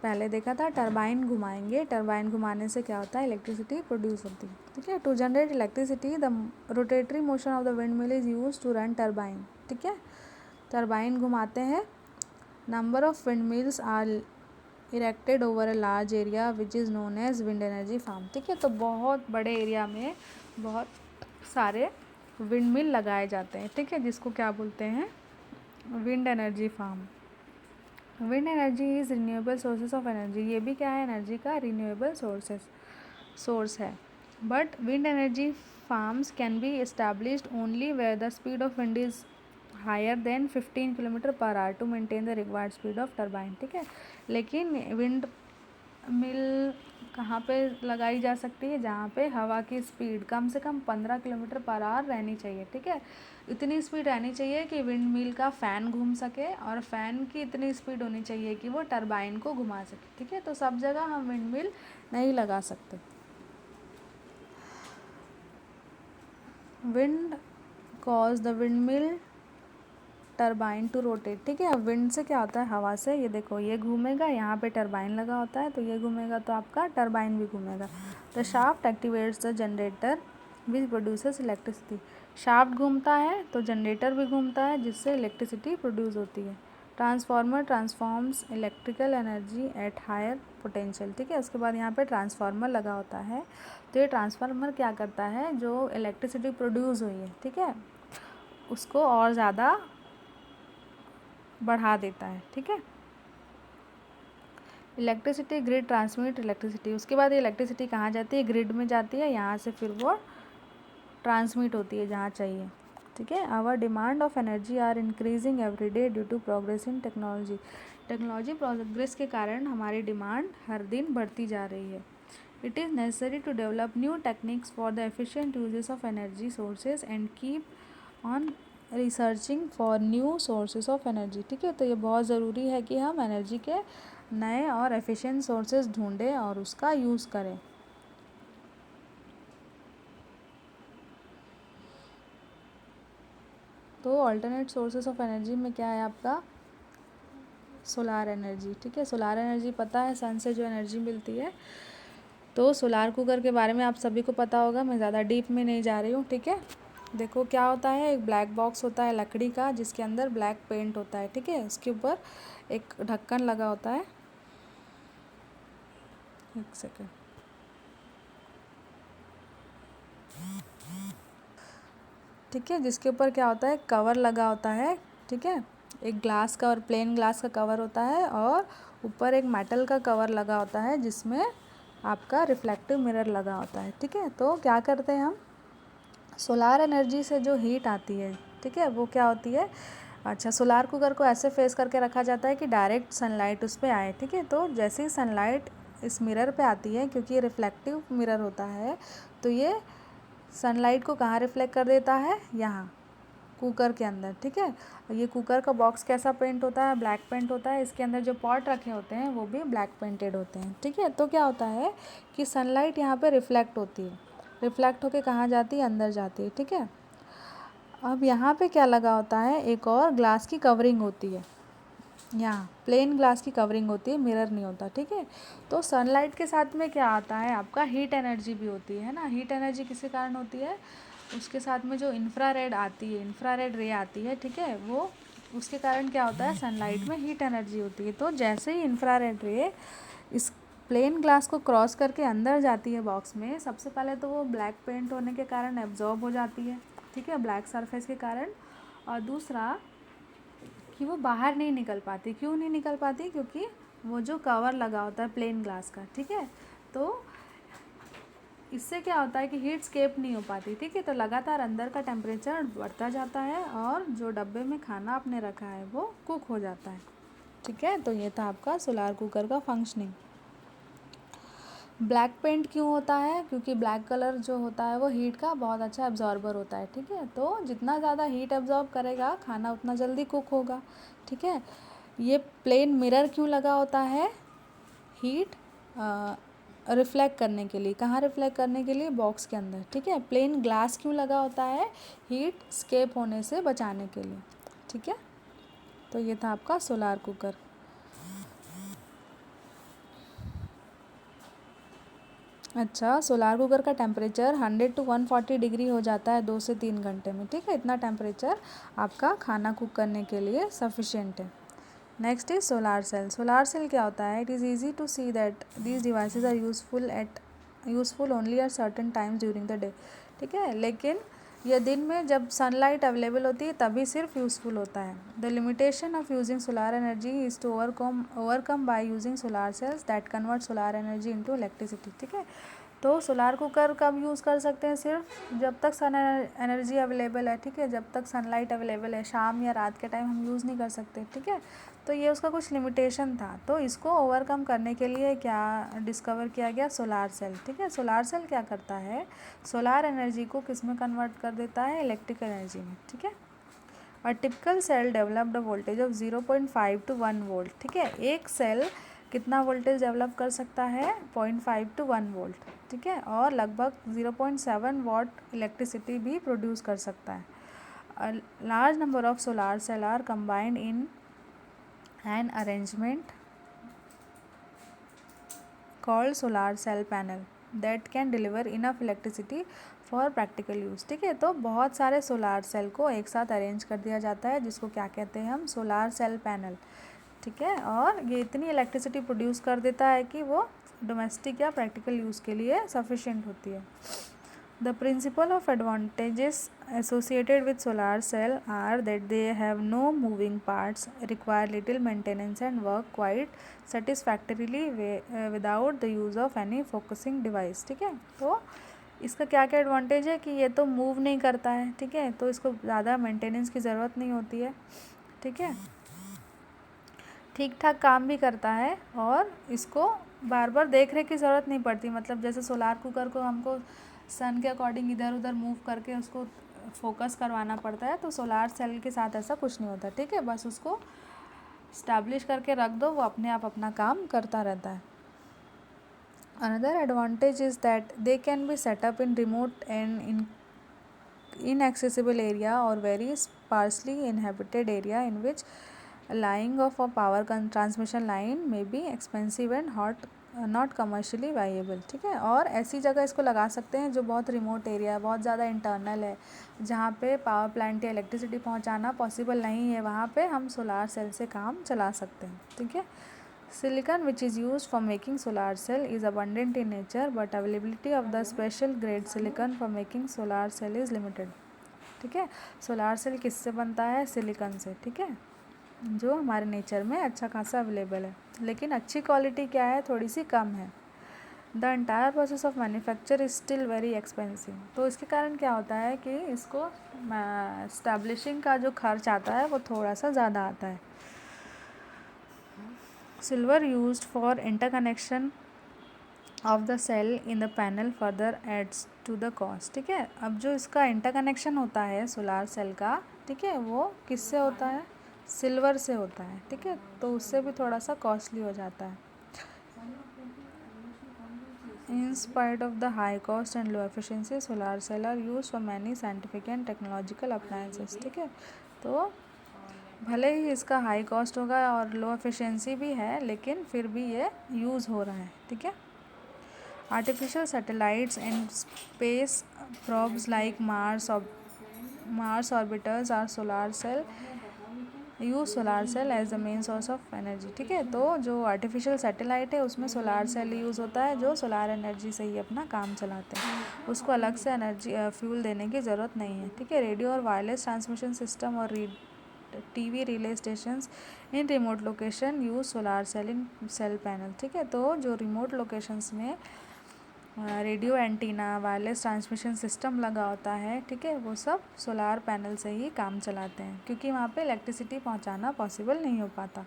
पहले देखा था, टरबाइन घुमाएंगे, टरबाइन घुमाने से क्या होता है, इलेक्ट्रिसिटी प्रोड्यूस होती है, ठीक है। To generate electricity the rotatory motion of the windmill is use to run turbine, ठीक है। टरबाइन घुमाते हैं। Number of windmills are erected over a large area which is known as wind energy farm, ठीक है। तो बहुत बड़े एरिया में बहुत सारे विंड मिल लगाए जाते हैं, ठीक है, जिसको क्या बोलते हैं, wind energy farm. Wind energy is renewable sources of energy, ये भी क्या है, एनर्जी का रिन्यूएबल सोर्स है। But wind energy farms can be established only where the speed of wind is higher than 15 kilometre per hour to maintain the required speed of turbine, ठीक है। लेकिन विंड मिल कहाँ पे लगाई जा सकती है, जहाँ पे हवा की स्पीड कम से कम 15 किलोमीटर पर आवर रहनी चाहिए, ठीक है। इतनी स्पीड रहनी चाहिए कि विंड मिल का फ़ैन घूम सके, और फ़ैन की इतनी स्पीड होनी चाहिए कि वो टरबाइन को घुमा सके, ठीक है। तो सब जगह हम विंड मिल नहीं लगा सकते। Wind cause the windmill turbine to rotate, ठीक है। अब विंड से क्या होता है, हवा से, ये देखो ये घूमेगा, यहाँ पे टरबाइन लगा होता है, तो ये घूमेगा तो आपका टरबाइन भी घूमेगा। The shaft activates the generator which produces electricity, shaft घूमता है तो जनरेटर भी घूमता है जिससे इलेक्ट्रिसिटी प्रोड्यूस होती है। Transformer transforms electrical energy at higher potential, ठीक है। उसके बाद यहाँ पे ट्रांसफार्मर लगा होता है, तो ये ट्रांसफार्मर क्या करता है, जो इलेक्ट्रिसिटी प्रोड्यूस हुई है, ठीक है, उसको और ज़्यादा बढ़ा देता है, ठीक है। इलेक्ट्रिसिटी ग्रिड ट्रांसमिट इलेक्ट्रिसिटी, उसके बाद ये इलेक्ट्रिसिटी कहाँ जाती है, ग्रिड में जाती है, यहाँ से फिर वो ट्रांसमिट होती है जहाँ चाहिए, ठीक है। Our demand of energy are increasing every day due to progress in technology, technology progress के कारण हमारी डिमांड हर दिन बढ़ती जा रही है। It is necessary to develop new techniques for the efficient uses of energy sources and keep on researching for new sources of energy, ठीक है। तो ये बहुत ज़रूरी है कि हम एनर्जी के नए और एफिशिएंट सोर्सेज ढूंढें और उसका यूज़ करें। तो अल्टरनेट सोर्सेज ऑफ एनर्जी में क्या है आपका, सोलार एनर्जी, ठीक है। सोलार एनर्जी पता है, सन से जो एनर्जी मिलती है। तो सोलार कुकर के बारे में आप सभी को पता होगा, मैं ज़्यादा डीप में नहीं जा रही हूँ, ठीक है। देखो क्या होता है, एक ब्लैक बॉक्स होता है लकड़ी का जिसके अंदर ब्लैक पेंट होता है, ठीक है। उसके ऊपर एक ढक्कन लगा होता है, एक सेकेंड, ठीक है, जिसके ऊपर क्या होता है, कवर लगा होता है, ठीक है। एक ग्लास का और प्लेन ग्लास का कवर होता है, और ऊपर एक मेटल का कवर लगा होता है जिसमें आपका रिफ्लेक्टिव मिरर लगा होता है, ठीक है। तो क्या करते हैं हम, सोलार एनर्जी से जो हीट आती है, ठीक है, वो क्या होती है, अच्छा, सोलार कुकर को ऐसे फेस करके रखा जाता है कि डायरेक्ट सनलाइट उस पे आए, ठीक है। तो जैसे ही सनलाइट इस मिरर पे आती है, क्योंकि ये रिफ्लेक्टिव मिरर होता है, तो ये सनलाइट को कहाँ रिफ्लेक्ट कर देता है, यहाँ कुकर के अंदर, ठीक है। ये कुकर का बॉक्स कैसा पेंट होता है, ब्लैक पेंट होता है। इसके अंदर जो पॉट रखे होते हैं वो भी ब्लैक पेंटेड होते हैं, ठीक है। तो क्या होता है कि सनलाइट यहाँ पे रिफ्लेक्ट होती है, रिफ्लेक्ट होके कहाँ जाती है, अंदर जाती है, ठीक है। अब यहाँ पे क्या लगा होता है, एक और ग्लास की कवरिंग होती है, यहाँ प्लेन ग्लास की कवरिंग होती है, मिरर नहीं होता, ठीक है। तो सनलाइट के साथ में क्या आता है, आपका हीट एनर्जी भी होती है ना। हीट एनर्जी किसके कारण होती है, उसके साथ में जो इंफ्रारेड आती है, इंफ्रारेड रे आती है, ठीक है, वो उसके कारण क्या होता है, सनलाइट में हीट एनर्जी होती है। तो जैसे ही इंफ्रारेड रे इस प्लेन ग्लास को क्रॉस करके अंदर जाती है बॉक्स में, सबसे पहले तो वो ब्लैक पेंट होने के कारण एब्जॉर्ब हो जाती है, ठीक है, ब्लैक सरफेस के कारण। और दूसरा कि वो बाहर नहीं निकल पाती। क्यों नहीं निकल पाती, क्योंकि वो जो कवर लगा होता है प्लेन ग्लास का, ठीक है। तो इससे क्या होता है कि हीट स्केप नहीं हो पाती, ठीक है। तो लगातार अंदर का टेम्परेचर बढ़ता जाता है और जो डब्बे में खाना आपने रखा है वो कुक हो जाता है, ठीक है। तो ये था आपका सोलार कुकर का फंक्शनिंग। ब्लैक पेंट क्यों होता है, क्योंकि ब्लैक कलर जो होता है वो हीट का बहुत अच्छा एब्जॉर्बर होता है, ठीक है। तो जितना ज़्यादा हीट एब्जॉर्ब करेगा खाना उतना जल्दी कुक होगा, ठीक है। ये प्लेन मिरर क्यों लगा होता है, हीट रिफ्लेक्ट करने के लिए। कहाँ रिफ्लेक्ट करने के लिए, बॉक्स के अंदर, ठीक है। प्लेन ग्लास क्यों लगा होता है, हीट स्केप होने से बचाने के लिए, ठीक है। तो ये था आपका सोलार कुकर। अच्छा, सोलार कुकर का टेम्परेचर 100 to 140 डिग्री हो जाता है 2 से 3 घंटे में, ठीक है। इतना टेम्परेचर आपका खाना कुक करने के लिए सफिशिएंट है। Next is solar cell. Solar cell क्या होता है, it is easy to see that these devices are useful only at certain times during the day, ठीक है। लेकिन ये दिन में जब सनलाइट अवेलेबल होती है तभी सिर्फ यूज़फुल होता है। The limitation of using solar energy is to overcome by using solar cells that convert solar energy into electricity, ठीक है। तो सोलार कुकर कब यूज़ कर सकते हैं, सिर्फ जब तक सन एनर्जी अवेलेबल है, ठीक है, जब तक सनलाइट अवेलेबल है। शाम या रात के टाइम हम यूज़ नहीं कर सकते, ठीक है। तो ये उसका कुछ लिमिटेशन था। तो इसको ओवरकम करने के लिए क्या डिस्कवर किया गया, सोलार सेल, ठीक है। सोलार सेल क्या करता है, सोलार एनर्जी को किस में कन्वर्ट कर देता है, इलेक्ट्रिक एनर्जी में, ठीक है। और typical cell developed a voltage of 0.5 to 1 volt, ठीक है। एक सेल कितना वोल्टेज डेवलप कर सकता है, 0.5 to 1 वोल्ट, ठीक है। और लगभग 0.7 वाट इलेक्ट्रिसिटी भी प्रोड्यूस कर सकता है। A large number of solar cells are combined in an arrangement called solar cell panel that can deliver enough electricity for practical use, ठीक है। तो बहुत सारे सोलार सेल को एक साथ अरेंज कर दिया जाता है, जिसको क्या कहते हैं हम, सोलार सेल पैनल, ठीक है। और ये इतनी इलेक्ट्रिसिटी प्रोड्यूस कर देता है कि वो डोमेस्टिक या प्रैक्टिकल यूज़ के लिए सफिशिएंट होती है। The principal of advantages associated with solar cell are that they have no moving parts, require little maintenance and work quite satisfactorily without the use of any focusing device, ठीक है। तो इसका क्या क्या एडवांटेज है कि ये तो मूव नहीं करता है, ठीक है, तो इसको ज़्यादा मेंटेनेंस की ज़रूरत नहीं होती है, ठीक है, ठीक ठाक काम भी करता है और इसको बार बार देख रेख की ज़रूरत नहीं पड़ती। मतलब जैसे सोलार कुकर को हमको सन के अकॉर्डिंग इधर उधर मूव करके उसको फोकस करवाना पड़ता है, तो सोलार सेल के साथ ऐसा कुछ नहीं होता, ठीक है। बस उसको स्टैब्लिश करके रख दो, वो अपने आप अपना काम करता रहता है। Another advantage is that they can be set up in remote and inaccessible area or very sparsely inhabited area in which laying of a power transmission line may be expensive and not commercially viable, ठीक है। और ऐसी जगह इसको लगा सकते हैं जो बहुत रिमोट एरिया है, बहुत ज़्यादा इंटरनल है, जहाँ पे पावर प्लांट या इलेक्ट्रिसिटी पहुँचाना पॉसिबल नहीं है, वहाँ पे हम सोलार सेल से काम चला सकते हैं, ठीक है। Silicon which is used for making solar cell is abundant in nature, but availability of the special grade silicon for making solar cell is limited, ठीक है। सोलार सेल किससे बनता है, सिलिकॉन से, ठीक है, जो हमारे नेचर में अच्छा खासा अवेलेबल है, लेकिन अच्छी क्वालिटी क्या है, थोड़ी सी कम है। The entire process of manufacture is still very expensive. तो इसके कारण क्या होता है कि इसको स्टैब्लिशिंग का जो खर्च आता है वो थोड़ा सा ज़्यादा आता है। Silver used for interconnection of the cell in the panel further adds to the cost. ठीक है, अब जो इसका इंटरकनेक्शन होता है सोलार सेल का, ठीक है, वो किससे होता है? सिल्वर से होता है। ठीक है, तो उससे भी थोड़ा सा कॉस्टली हो जाता है। In spite of the high cost and low efficiency, solar cell are used for many scientific and technological appliances। ठीक है, तो भले ही इसका हाई कॉस्ट होगा और लो एफिशिएंसी भी है, लेकिन फिर भी ये यूज़ हो रहा है। ठीक है, artificial satellites and space probes like Mars orbiters are solar cell use solar cell as the main source of energy. ठीक है, तो जो आर्टिफिशियल सैटेलाइट है उसमें सोलार सेल यूज़ होता है, जो सोलार एनर्जी से ही अपना काम चलाते हैं, उसको अलग से एनर्जी फ्यूल देने की ज़रूरत नहीं है। ठीक है, रेडियो और वायरलेस ट्रांसमिशन सिस्टम और TV relay stations in remote location use solar cell in cell panel. ठीक है, तो जो रिमोट लोकेशंस में radio antenna wireless transmission system लगा होता है, ठीक है, वो सब सोलार पैनल से ही काम चलाते हैं, क्योंकि वहाँ पे इलेक्ट्रिसिटी पहुँचाना पॉसिबल नहीं हो पाता।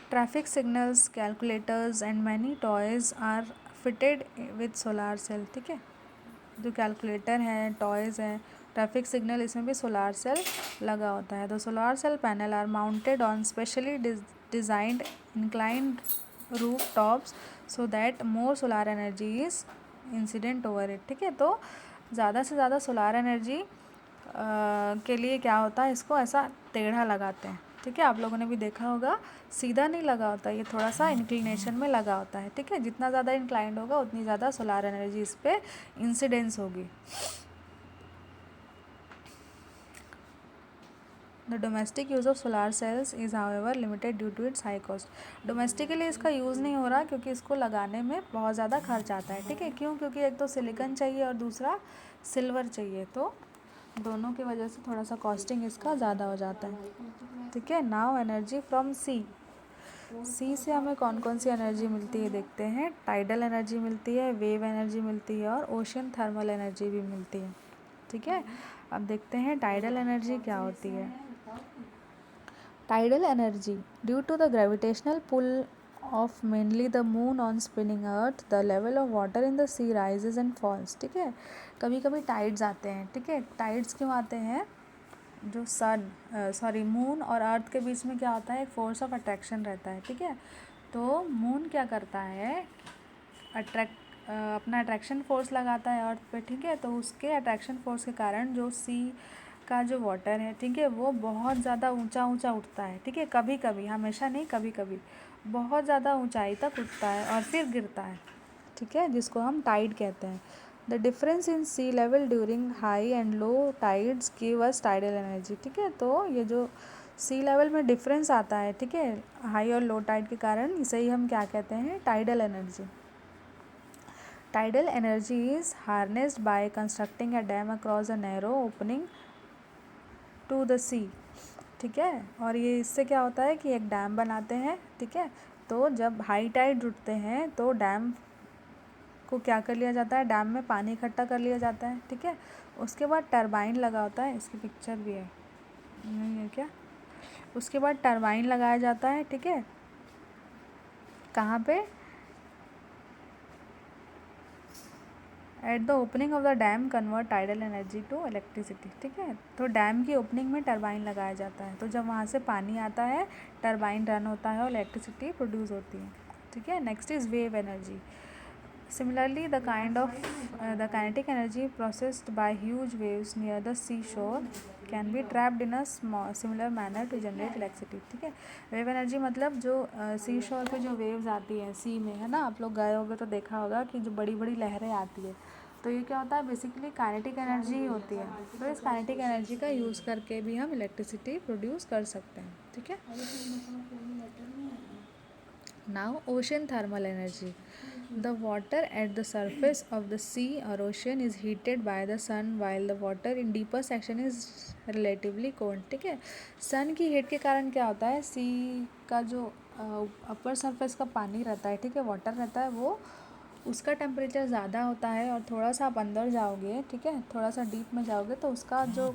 Traffic signals, calculators and many toys are fitted with solar cell. ठीक है, जो कैलकुलेटर हैं, टॉयज़ हैं, ट्रैफिक सिग्नल, इसमें भी सोलार सेल लगा होता है। The solar cell panel are mounted on specially designed inclined roof tops so that more solar energy is incident over it. ठीक है, तो ज़्यादा से ज़्यादा सोलार एनर्जी के लिए क्या होता है, इसको ऐसा टेढ़ा लगाते हैं। ठीक है, आप लोगों ने भी देखा होगा, सीधा नहीं लगा होता, ये थोड़ा सा इंक्लिनेशन में लगा होता है। ठीक है, जितना ज़्यादा इंक्लाइंड होगा उतनी ज़्यादा सोलार एनर्जी इस पर इंसिडेंस होगी। The domestic use of solar cells is however limited due to its high cost. Domestically इसका यूज़ नहीं हो रहा क्योंकि इसको लगाने में बहुत ज़्यादा खर्च आता है। ठीक है, क्यों? क्योंकि एक तो सिलिकॉन चाहिए और दूसरा सिल्वर चाहिए, तो दोनों की वजह से थोड़ा सा कॉस्टिंग इसका ज़्यादा हो जाता है। ठीक है, नाउ एनर्जी फ्रॉम सी से हमें कौन कौन सी एनर्जी मिलती है देखते हैं। टाइडल एनर्जी मिलती है, वेव एनर्जी मिलती है और ओशियन थर्मल एनर्जी भी मिलती है। ठीक है, अब देखते हैं टाइडल एनर्जी क्या होती है। Tidal energy due to the gravitational pull of mainly the moon on spinning earth the level of water in the sea rises and falls. ठीक है, कभी कभी टाइड्स आते हैं। ठीक है, टाइड्स क्यों आते हैं? जो मून और अर्थ के बीच में क्या होता है, एक फोर्स ऑफ अट्रैक्शन रहता है। ठीक है, तो मून क्या करता है, अपना अट्रैक्शन फोर्स लगाता है अर्थ पे। ठीक है, तो उसके अट्रैक्शन फोर्स के कारण जो सी का जो वाटर है, ठीक है, वो बहुत ज़्यादा ऊंचा ऊंचा उठता है। ठीक है, कभी कभी, हमेशा नहीं, कभी कभी बहुत ज़्यादा ऊंचाई तक उठता है और फिर गिरता है। ठीक है, जिसको हम टाइड कहते हैं। The difference in sea level during high and low tides give us tidal energy. ठीक है, तो ये जो सी लेवल में डिफरेंस आता है, ठीक है, हाई और लो टाइड के कारण, इसे ही हम क्या कहते हैं, tidal energy. Tidal energy is harnessed by constructing a dam across a narrow opening to the sea. ठीक है, और ये इससे क्या होता है कि एक डैम बनाते हैं। ठीक है, तो जब हाई टाइड उठते हैं तो डैम को क्या कर लिया जाता है, डैम में पानी इकट्ठा कर लिया जाता है। ठीक है, उसके बाद टरबाइन लगा होता है, इसकी पिक्चर भी है, नहीं है क्या? उसके बाद टरबाइन लगाया जाता है। ठीक है, कहाँ पे? At the opening of the dam convert tidal energy to electricity. ठीक है, तो डैम की ओपनिंग में टरबाइन लगाया जाता है, तो जब वहाँ से पानी आता है, टरबाइन रन होता है और इलेक्ट्रिसिटी प्रोड्यूस होती है। ठीक है, next is wave energy. Similarly, the kinetic energy processed by huge waves near the seashore can be trapped in a similar manner to generate electricity। ठीक है, वेव एनर्जी मतलब जो सी शोर पे जो वेव्स आती है सी में, है ना, आप लोग गए होगे तो देखा होगा कि जो बड़ी बड़ी लहरें आती है, तो ये क्या होता है, बेसिकली काइनेटिक एनर्जी होती है। तो इस काइनेटिक एनर्जी का यूज़ करके भी हम इलेक्ट्रिसिटी प्रोड्यूस कर सकते हैं। ठीक है, now ocean thermal energy. The water at the surface of the sea or ocean is heated by the sun while the water in deeper section is relatively cold। ठीक है, सन की हीट के कारण क्या होता है, सी का जो अपर सरफेस का पानी रहता है, ठीक है, वाटर रहता है, वो उसका टेम्परेचर ज़्यादा होता है और थोड़ा सा आप अंदर जाओगे, ठीक है, थोड़ा सा डीप में जाओगे तो उसका जो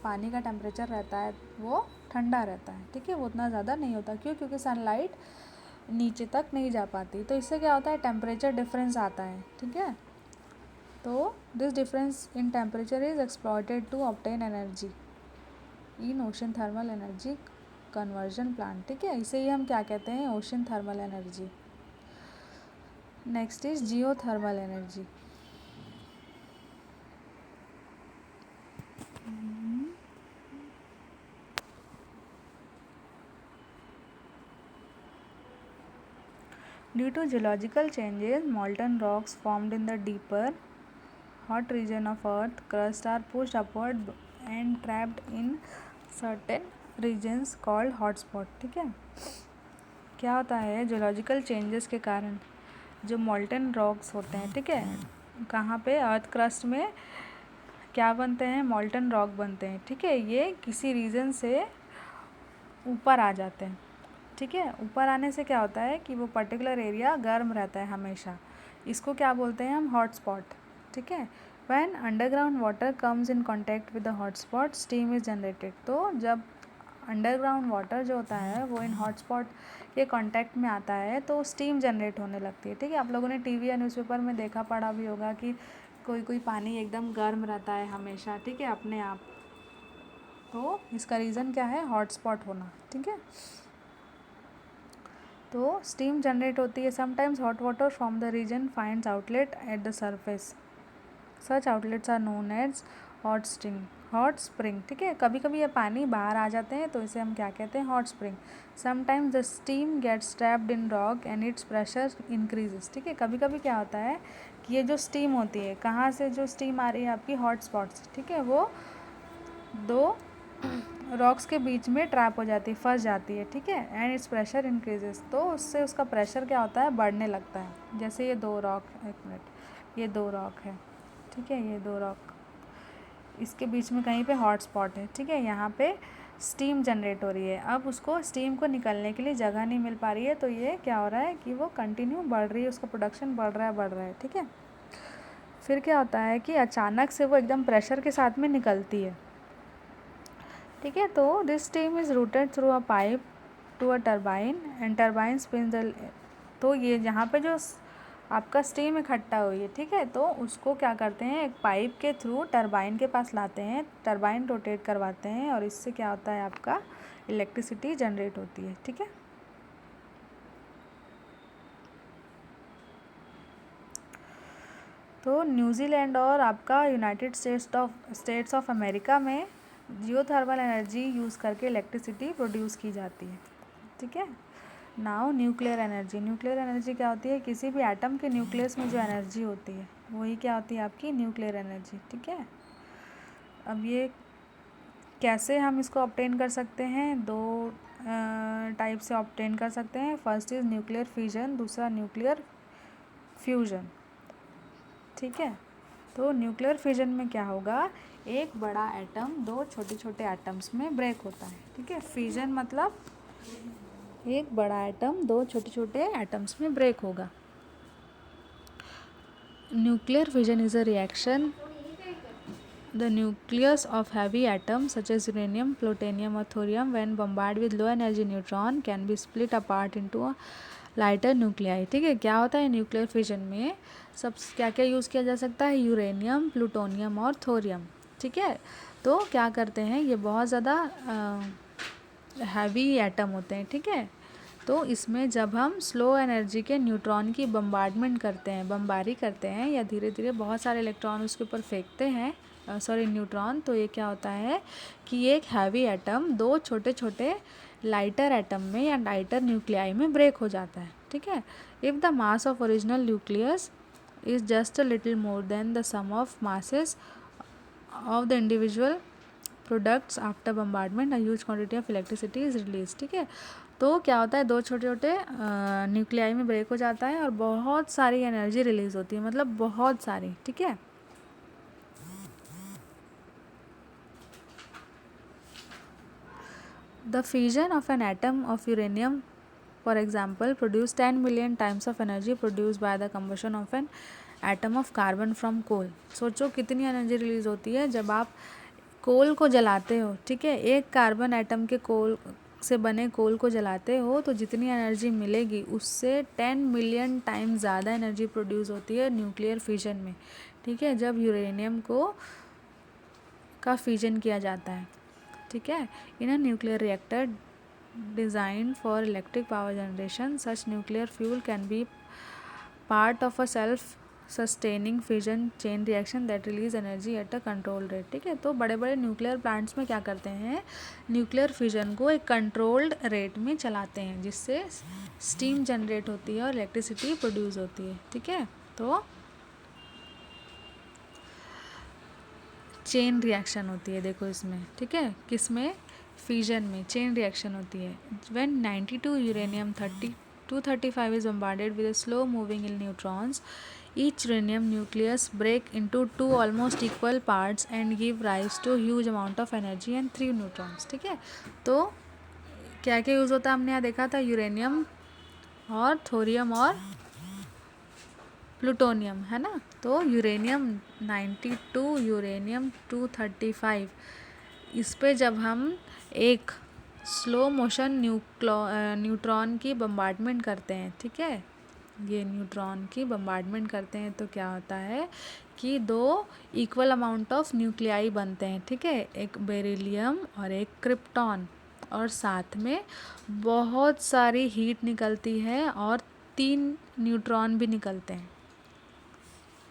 पानी का टेम्परेचर रहता है वो ठंडा रहता है, ठीक है, वो उतना ज़्यादा नहीं होता। क्यों? क्योंकि सनलाइट नीचे तक नहीं जा पाती, तो इससे क्या होता है, टेम्परेचर डिफरेंस आता है, ठीक है। तो this difference in temperature is exploited to obtain energy in ocean thermal energy conversion plant, ठीक है, इसे ही हम क्या कहते हैं, ocean thermal energy. Next is geothermal energy. Due to geological changes, molten rocks formed in the deeper, hot region of Earth crust are pushed upward and trapped in certain regions called hotspot, ठीक है। क्या होता है, जियोलॉजिकल चेंजेस के कारण जो मॉल्टन रॉक्स होते हैं, ठीक है, कहाँ पे, अर्थ क्रस्ट में क्या बनते हैं, मॉल्टन रॉक बनते हैं, ठीक है, ये किसी रीजन से ऊपर आ जाते हैं, ठीक है। ऊपर आने से क्या होता है कि वो पर्टिकुलर एरिया गर्म रहता है हमेशा, इसको क्या बोलते हैं हम, हॉट स्पॉट, ठीक है। When underground water comes in contact with the hot spot steam is generated, तो जब अंडरग्राउंड वाटर जो होता है वो इन हॉट स्पॉट के कांटेक्ट में आता है तो स्टीम जनरेट होने लगती है, ठीक है। आप लोगों ने टीवी या न्यूज़पेपर में देखा पढ़ा भी होगा कि कोई कोई पानी एकदम गर्म रहता है हमेशा, ठीक है, अपने आप, तो इसका रीज़न क्या है, हॉट स्पॉट होना, ठीक है। तो स्टीम जनरेट होती है। Sometimes hot water from the region finds outlet at the surface, such outlets are known as hot spring, ठीक है। कभी कभी ये पानी बाहर आ जाते हैं तो इसे हम क्या कहते हैं, hot spring. Sometimes the steam gets trapped in rock and its pressure increases, ठीक है। कभी कभी क्या होता है कि ये जो स्टीम होती है, कहाँ से जो स्टीम आ रही है आपकी, हॉट स्पॉट से, ठीक है, वो दो रॉक्स के बीच में ट्रैप हो जाती है, फंस जाती है, ठीक है, एंड इट्स प्रेशर इंक्रीजेस, तो उससे उसका प्रेशर क्या होता है, बढ़ने लगता है। जैसे ये दो रॉक, एक मिनट, ये दो रॉक है, ठीक है, ये दो रॉक, इसके बीच में कहीं पे हॉट स्पॉट है, ठीक है, यहाँ पे स्टीम जनरेट हो रही है। अब उसको स्टीम को निकलने के लिए जगह नहीं मिल पा रही है, तो ये क्या हो रहा है कि वो कंटिन्यू बढ़ रही है, उसका प्रोडक्शन बढ़ रहा है, ठीक है। फिर क्या होता है कि अचानक से वो एकदम प्रेशर के साथ में निकलती है, ठीक है। तो this steam is routed through a pipe to a turbine and turbine spins the, तो ये यहाँ पे जो आपका स्टीम इकट्ठा हुई है, ठीक है, तो उसको क्या करते हैं, एक पाइप के थ्रू टरबाइन के पास लाते हैं, टरबाइन रोटेट करवाते हैं और इससे क्या होता है, आपका इलेक्ट्रिसिटी जनरेट होती है, ठीक है। तो न्यूजीलैंड और आपका यूनाइटेड स्टेट्स ऑफ अमेरिका में जियोथर्मल एनर्जी यूज़ करके इलेक्ट्रिसिटी प्रोड्यूस की जाती है, ठीक है। नाउ न्यूक्लियर एनर्जी क्या होती है, किसी भी एटम के न्यूक्लियस में जो एनर्जी होती है वही क्या होती है, आपकी न्यूक्लियर एनर्जी, ठीक है। अब ये कैसे हम इसको ऑब्टेन कर सकते हैं, दो टाइप से ऑब्टेन कर सकते हैं। फर्स्ट इज़ न्यूक्लियर फिजन, दूसरा न्यूक्लियर फ्यूजन, ठीक है। तो न्यूक्लियर फिजन में क्या होगा, एक बड़ा एटम दो छोटे छोटे एटम्स में ब्रेक होता है, ठीक है। फिजन मतलब एक बड़ा एटम दो छोटे छोटे एटम्स में ब्रेक होगा। Nuclear fission is a reaction the nucleus of heavy atoms such as uranium, plutonium or thorium when bombarded with low energy neutron can be split apart into a lighter nuclei, ठीक है। क्या होता है न्यूक्लियर फिजन में, सब क्या क्या यूज़ किया जा सकता है, यूरेनियम, प्लूटोनियम और थोरियम, ठीक है। तो क्या करते हैं, ये बहुत ज़्यादा हैवी एटम होते हैं, ठीक है। तो इसमें जब हम स्लो एनर्जी के न्यूट्रॉन की बमबारी करते हैं या धीरे धीरे बहुत सारे इलेक्ट्रॉन उसके ऊपर फेंकते हैं, न्यूट्रॉन, तो ये क्या होता है कि एक हैवी एटम दो छोटे छोटे लाइटर एटम में या लाइटर न्यूक्लियाई में ब्रेक हो जाता है, ठीक है। If the mass of original nucleus is just a little more than the sum of masses of the individual products after bombardment a huge quantity of electricity is release, ठीक है। तो क्या होता है, दो छोटे छोटे न्यूक्लियाई में ब्रेक हो जाता है और बहुत सारी एनर्जी रिलीज होती है, मतलब बहुत सारी, ठीक है। The fusion of an atom of uranium for example produce 10 million times of energy produce by the combustion of an atom of carbon from coal. सोचो कितनी एनर्जी रिलीज होती है जब आप कोल को जलाते हो, ठीक है। एक कार्बन एटम के कोल से बने कोल को जलाते हो तो जितनी एनर्जी मिलेगी उससे 10 मिलियन टाइम्स ज़्यादा एनर्जी प्रोड्यूस होती है न्यूक्लियर फिजन में, ठीक है, जब यूरेनियम का फिजन किया जाता है, ठीक है। In a nuclear reactor design for electric power generation such nuclear fuel can be part of a self sustaining fission chain reaction that release energy at a control rate, ठीक है। तो बड़े बड़े न्यूक्लियर प्लांट्स में क्या करते हैं, न्यूक्लियर फिजन को एक कंट्रोल्ड रेट में चलाते हैं जिससे स्टीम जनरेट होती है और इलेक्ट्रिसिटी प्रोड्यूस होती है, ठीक है। तो चेन रिएक्शन होती है, देखो इसमें, ठीक है, किसमें, फिजन में चेन रिएक्शन होती है। When 92 uranium 235 is bombarded with a slow moving neutrons, each uranium nucleus break into two almost equal parts and give rise to huge amount of energy and 3 neutrons, ठीक है। तो क्या क्या यूज़ होता है हमने यहाँ देखा था, यूरेनियम और थोरियम और प्लूटोनियम, है ना। तो यूरेनियम 92 यूरेनियम 235 इस पे जब हम एक स्लो मोशन न्यूट्रॉन की बम्बार्डमेंट करते हैं, ठीक है, ये न्यूट्रॉन की बम्बार्डमेंट करते हैं तो क्या होता है कि 2 इक्वल अमाउंट ऑफ न्यूक्लियाई बनते हैं, ठीक है, एक बेरिलियम और एक क्रिप्टॉन, और साथ में बहुत सारी हीट निकलती है और 3 न्यूट्रॉन भी निकलते हैं,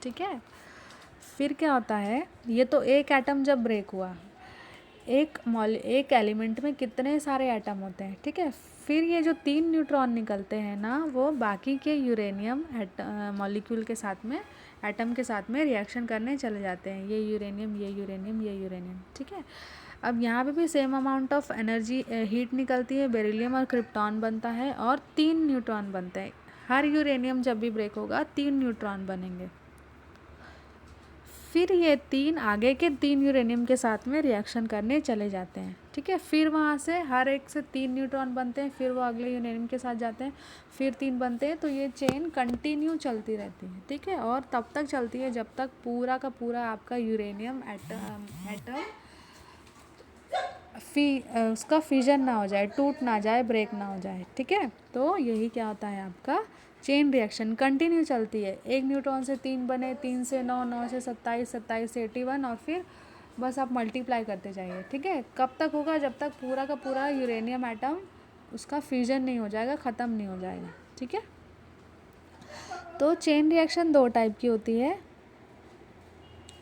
ठीक है। फिर क्या होता है, ये तो एक एटम जब ब्रेक हुआ, एक एलिमेंट में कितने सारे एटम होते हैं, ठीक है। फिर ये जो 3 न्यूट्रॉन निकलते हैं ना, वो बाकी के यूरेनियम मॉलिक्यूल के साथ में, एटम के साथ में रिएक्शन करने चले जाते हैं, ये यूरेनियम ये यूरेनियम ये यूरेनियम, ठीक है। अब यहाँ पे भी same amount of energy heat निकलती है, बेरिलियम और क्रिप्टॉन बनता है और 3 न्यूट्रॉन बनते हैं। हर यूरेनियम जब भी ब्रेक होगा 3 न्यूट्रॉन बनेंगे। फिर ये 3 आगे के 3 यूरेनियम के साथ में रिएक्शन करने चले जाते हैं, ठीक है। फिर वहाँ से हर एक से 3 न्यूट्रॉन बनते हैं, फिर वो अगले यूरेनियम के साथ जाते हैं, फिर 3 बनते हैं। तो ये चेन कंटिन्यू चलती रहती है, ठीक है, और तब तक चलती है जब तक पूरा का पूरा आपका यूरेनियम एटम उसका फिजन ना हो जाए, टूट ना जाए, ब्रेक ना हो जाए, ठीक है। तो यही क्या होता है, आपका चेन रिएक्शन कंटिन्यू चलती है। 1 न्यूट्रॉन से 3 बने, 3 से 9, 9 से 27, 27 से 81 और फिर बस आप मल्टीप्लाई करते जाइए, ठीक है। कब तक होगा, जब तक पूरा का पूरा यूरेनियम एटम उसका फ्यूजन नहीं हो जाएगा, ख़त्म नहीं हो जाएगा, ठीक है। तो चेन रिएक्शन 2 टाइप की होती है,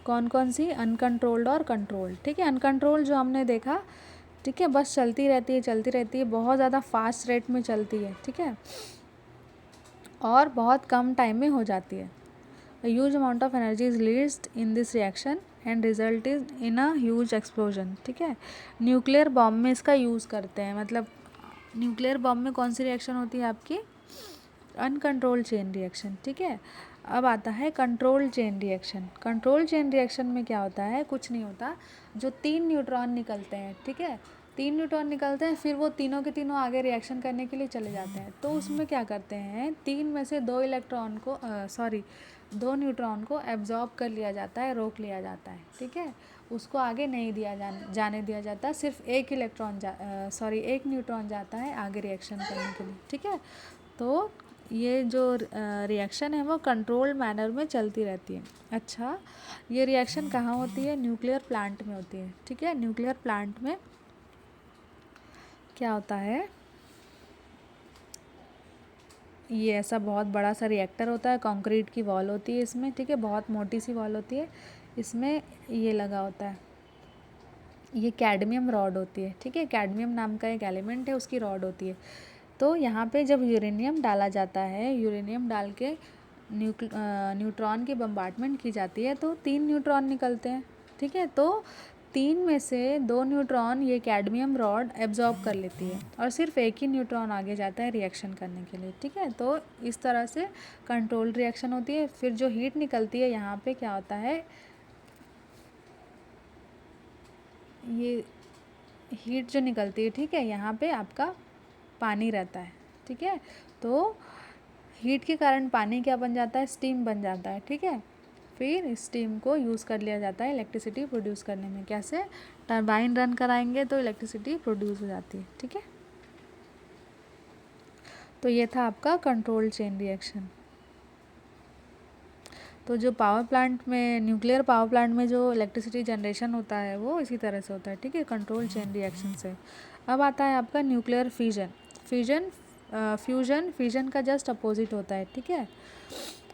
कौन कौन सी, अनकंट्रोल्ड और कंट्रोल्ड, ठीक है। अनकंट्रोल्ड जो हमने देखा, ठीक है, बस चलती रहती है, बहुत ज़्यादा फास्ट रेट में चलती है, ठीक है, और बहुत कम टाइम में हो जाती है। Huge amount of energy is released in this reaction and result is in a huge explosion, ठीक है। न्यूक्लियर बॉम्ब में इसका यूज़ करते हैं, मतलब न्यूक्लियर बॉम्ब में कौन सी रिएक्शन होती है आपकी, अनकंट्रोल्ड चेन रिएक्शन, ठीक है। अब आता है controlled chain reaction. Control chain reaction में क्या होता है, कुछ नहीं होता, जो 3 न्यूट्रॉन निकलते हैं, ठीक है, 3 न्यूट्रॉन निकलते हैं, फिर वो तीनों के तीनों आगे रिएक्शन करने के लिए चले जाते हैं। तो उसमें क्या करते हैं, 3 में से 2 इलेक्ट्रॉन को 2 न्यूट्रॉन को एब्जॉर्ब कर लिया जाता है, रोक लिया जाता है, ठीक है, उसको आगे नहीं जाने दिया जाता, सिर्फ एक न्यूट्रॉन जाता है आगे रिएक्शन करने के लिए, ठीक है। तो ये जो रिएक्शन है वो कंट्रोल्ड मैनर में चलती रहती है। अच्छा, ये रिएक्शन कहाँ होती है, न्यूक्लियर प्लांट में होती है, ठीक है। न्यूक्लियर प्लांट में क्या होता है, ये ऐसा बहुत बड़ा सा रिएक्टर होता है, कंक्रीट की वॉल होती है इसमें, ठीक है, बहुत मोटी सी वॉल होती है, इसमें ये लगा होता है, ये कैडमियम रॉड होती है, ठीक है, कैडमियम नाम का एक एलिमेंट है, उसकी रॉड होती है। तो यहाँ पे जब यूरेनियम डाला जाता है, यूरेनियम डाल के न्यूट्रॉन की बम्बार्डमेंट की जाती है तो 3 न्यूट्रॉन निकलते हैं, ठीक है। तो 3 में से 2 न्यूट्रॉन ये कैडमियम रॉड एब्जॉर्ब कर लेती है और सिर्फ एक ही न्यूट्रॉन आगे जाता है रिएक्शन करने के लिए, ठीक है। तो इस तरह से कंट्रोल्ड रिएक्शन होती है। फिर जो हीट निकलती है यहाँ पे क्या होता है, ये हीट जो निकलती है, ठीक है, यहाँ पे आपका पानी रहता है, ठीक है। तो हीट के कारण पानी क्या बन जाता है, स्टीम बन जाता है, ठीक है। फिर स्टीम को यूज़ कर लिया जाता है इलेक्ट्रिसिटी प्रोड्यूस करने में। कैसे, टरबाइन रन कराएंगे तो इलेक्ट्रिसिटी प्रोड्यूस हो जाती है, ठीक है। तो ये था आपका कंट्रोल चेन रिएक्शन। तो जो पावर प्लांट में, न्यूक्लियर पावर प्लांट में जो इलेक्ट्रिसिटी जनरेशन होता है वो इसी तरह से होता है, ठीक है, कंट्रोल चेन रिएक्शन से। अब आता है आपका न्यूक्लियर फ्यूजन का जस्ट अपोजिट होता है, ठीक है।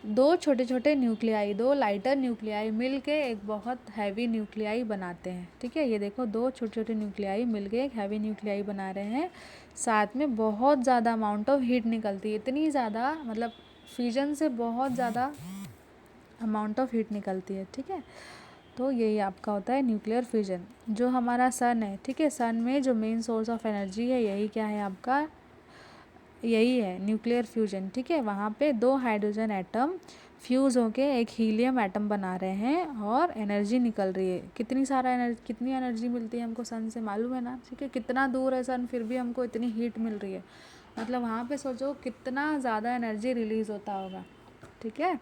दो छोटे छोटे न्यूक्लियाई, दो लाइटर न्यूक्लियाई मिल के एक बहुत हैवी न्यूक्लियाई बनाते हैं, ठीक है। ये देखो, दो छोटे छोटे न्यूक्लियाई मिल के एक हैवी न्यूक्लियाई बना रहे हैं, साथ में बहुत ज़्यादा अमाउंट ऑफ हीट निकलती है, इतनी ज़्यादा, मतलब फ्यूजन से बहुत ज़्यादा अमाउंट ऑफ हीट निकलती है, ठीक है। तो यही आपका होता है न्यूक्लियर फ्यूजन। जो हमारा सन है, ठीक है, सन में जो मेन सोर्स ऑफ एनर्जी है यही क्या है आपका, यही है न्यूक्लियर फ्यूजन, ठीक है। वहाँ पे दो हाइड्रोजन एटम फ्यूज़ होके एक हीलियम एटम बना रहे हैं और एनर्जी निकल रही है। कितनी एनर्जी मिलती है हमको सन से मालूम है ना, ठीक है। कितना दूर है सन, फिर भी हमको इतनी हीट मिल रही है, मतलब वहाँ पे सोचो कितना ज़्यादा एनर्जी रिलीज़ होता होगा, ठीक है।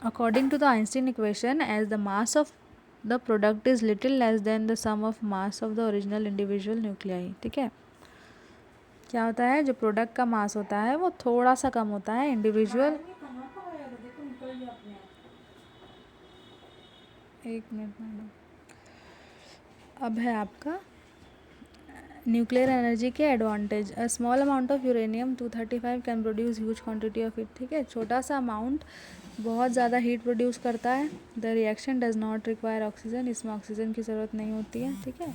According to the Einstein equation, as the mass of the product is little less than the sum of mass of the original individual nuclei, ठीक है। क्या होता है, जो प्रोडक्ट का मास होता है वो थोड़ा सा कम होता है इंडिविजुअल, एक मिनट मैडम। अब है आपका न्यूक्लियर एनर्जी के advantage. A small amount of uranium 235 can produce huge quantity of heat, ठीक है। छोटा सा अमाउंट बहुत ज़्यादा हीट प्रोड्यूस करता है। The reaction does not require oxygen, इसमें ऑक्सीजन की ज़रूरत नहीं होती है, ठीक है।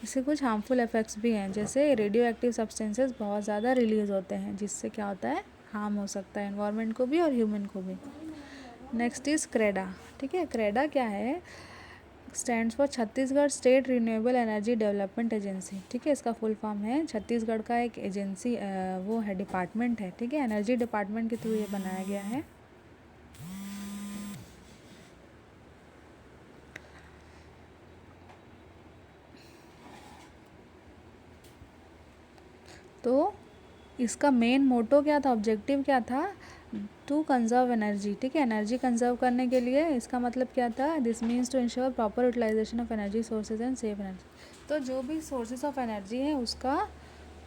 इससे कुछ हार्मफुल इफेक्ट्स भी हैं, जैसे रेडियो एक्टिव सब्सटेंसेस बहुत ज़्यादा रिलीज़ होते हैं, जिससे क्या होता है, हार्म हो सकता है एनवायरनमेंट को भी और ह्यूमन को भी। नेक्स्ट इज़ क्रेडा, ठीक है। क्रेडा क्या है, stands for Chhattisgarh state renewable energy development agency, ठीक है। इसका फुल फॉर्म है, छत्तीसगढ़ का एक एजेंसी, वो है, डिपार्टमेंट है, ठीक है। एनर्जी डिपार्टमेंट के थ्रू ये बनाया गया है। तो इसका मेन मोटो क्या था, ऑब्जेक्टिव क्या था, टू कंजर्व एनर्जी, ठीक है। एनर्जी कंजर्व करने के लिए इसका मतलब क्या था, this means to ensure proper utilization of energy sources and save energy. तो जो भी सोर्सेज ऑफ एनर्जी है उसका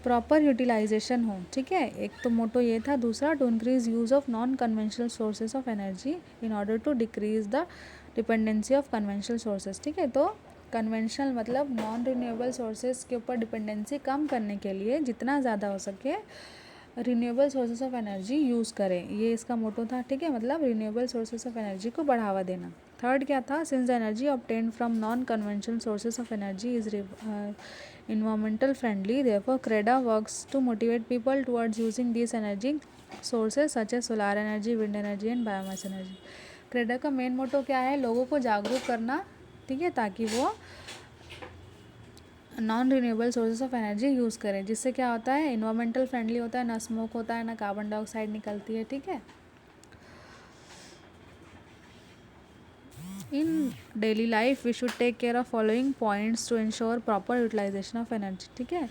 प्रॉपर यूटिलाइजेशन हो, ठीक है। एक तो मोटो ये था। दूसरा, to increase use of non conventional sources of energy in order to decrease the dependency of conventional sources, ठीक है। तो कन्वेंशनल मतलब नॉन रिन्यूएबल सोर्सेज के ऊपर डिपेंडेंसी कम करने के लिए जितना ज़्यादा हो सके renewable sources of energy use करें, ये इसका मोटो था, ठीक है। मतलब रिन्यूएबल सोर्सेज ऑफ एनर्जी को बढ़ावा देना। थर्ड क्या था, since the energy obtained from non conventional sources of energy is environmental friendly, therefore CREDA works to motivate people towards using these energy sources such as solar energy, wind energy and biomass energy। CREDA का मेन मोटो क्या है, लोगों को जागरूक करना, ठीक है, ताकि वो non renewable sources of energy use करें, जिससे क्या होता है, इन्वायरमेंटल फ्रेंडली होता है, ना स्मोक होता है, ना कार्बन डाइऑक्साइड निकलती है, ठीक है। In daily life we should take care of following points to ensure proper utilization of energy, ठीक है।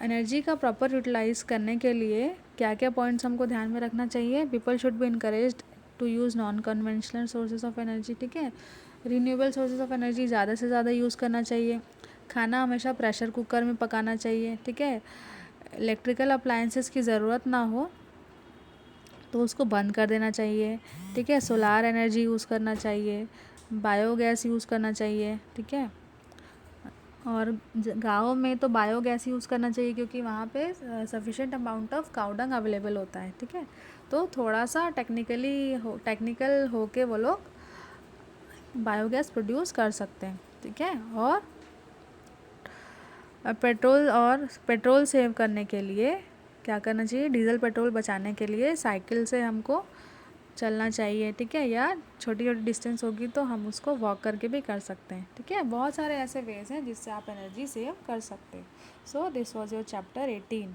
एनर्जी का प्रॉपर यूटिलाइज करने के लिए क्या क्या पॉइंट्स हमको ध्यान में रखना चाहिए। People should be encouraged to use non conventional sources of energy, ठीक है। रिन्यूएबल सोर्सेज ऑफ एनर्जी ज़्यादा से ज़्यादा यूज़ करना चाहिए। खाना हमेशा प्रेशर कुकर में पकाना चाहिए, ठीक है। इलेक्ट्रिकल अप्लायंसेस की ज़रूरत ना हो तो उसको बंद कर देना चाहिए, ठीक है। सोलार एनर्जी यूज़ करना चाहिए, बायोगैस यूज़ करना चाहिए, ठीक है। और गाँव में तो बायोगैस यूज़ करना चाहिए क्योंकि वहाँ पे sufficient amount of cow dung available होता है, ठीक है। तो थोड़ा सा टेक्निकल हो के वो लोग बायोगैस प्रोड्यूस कर सकते हैं, ठीक है। और पेट्रोल सेव करने के लिए क्या करना चाहिए, डीजल पेट्रोल बचाने के लिए साइकिल से हमको चलना चाहिए, ठीक है। या छोटी छोटी डिस्टेंस होगी तो हम उसको वॉक करके भी कर सकते हैं, ठीक है। बहुत सारे ऐसे वेज हैं जिससे आप एनर्जी सेव कर सकते हैं। So this was your chapter 18।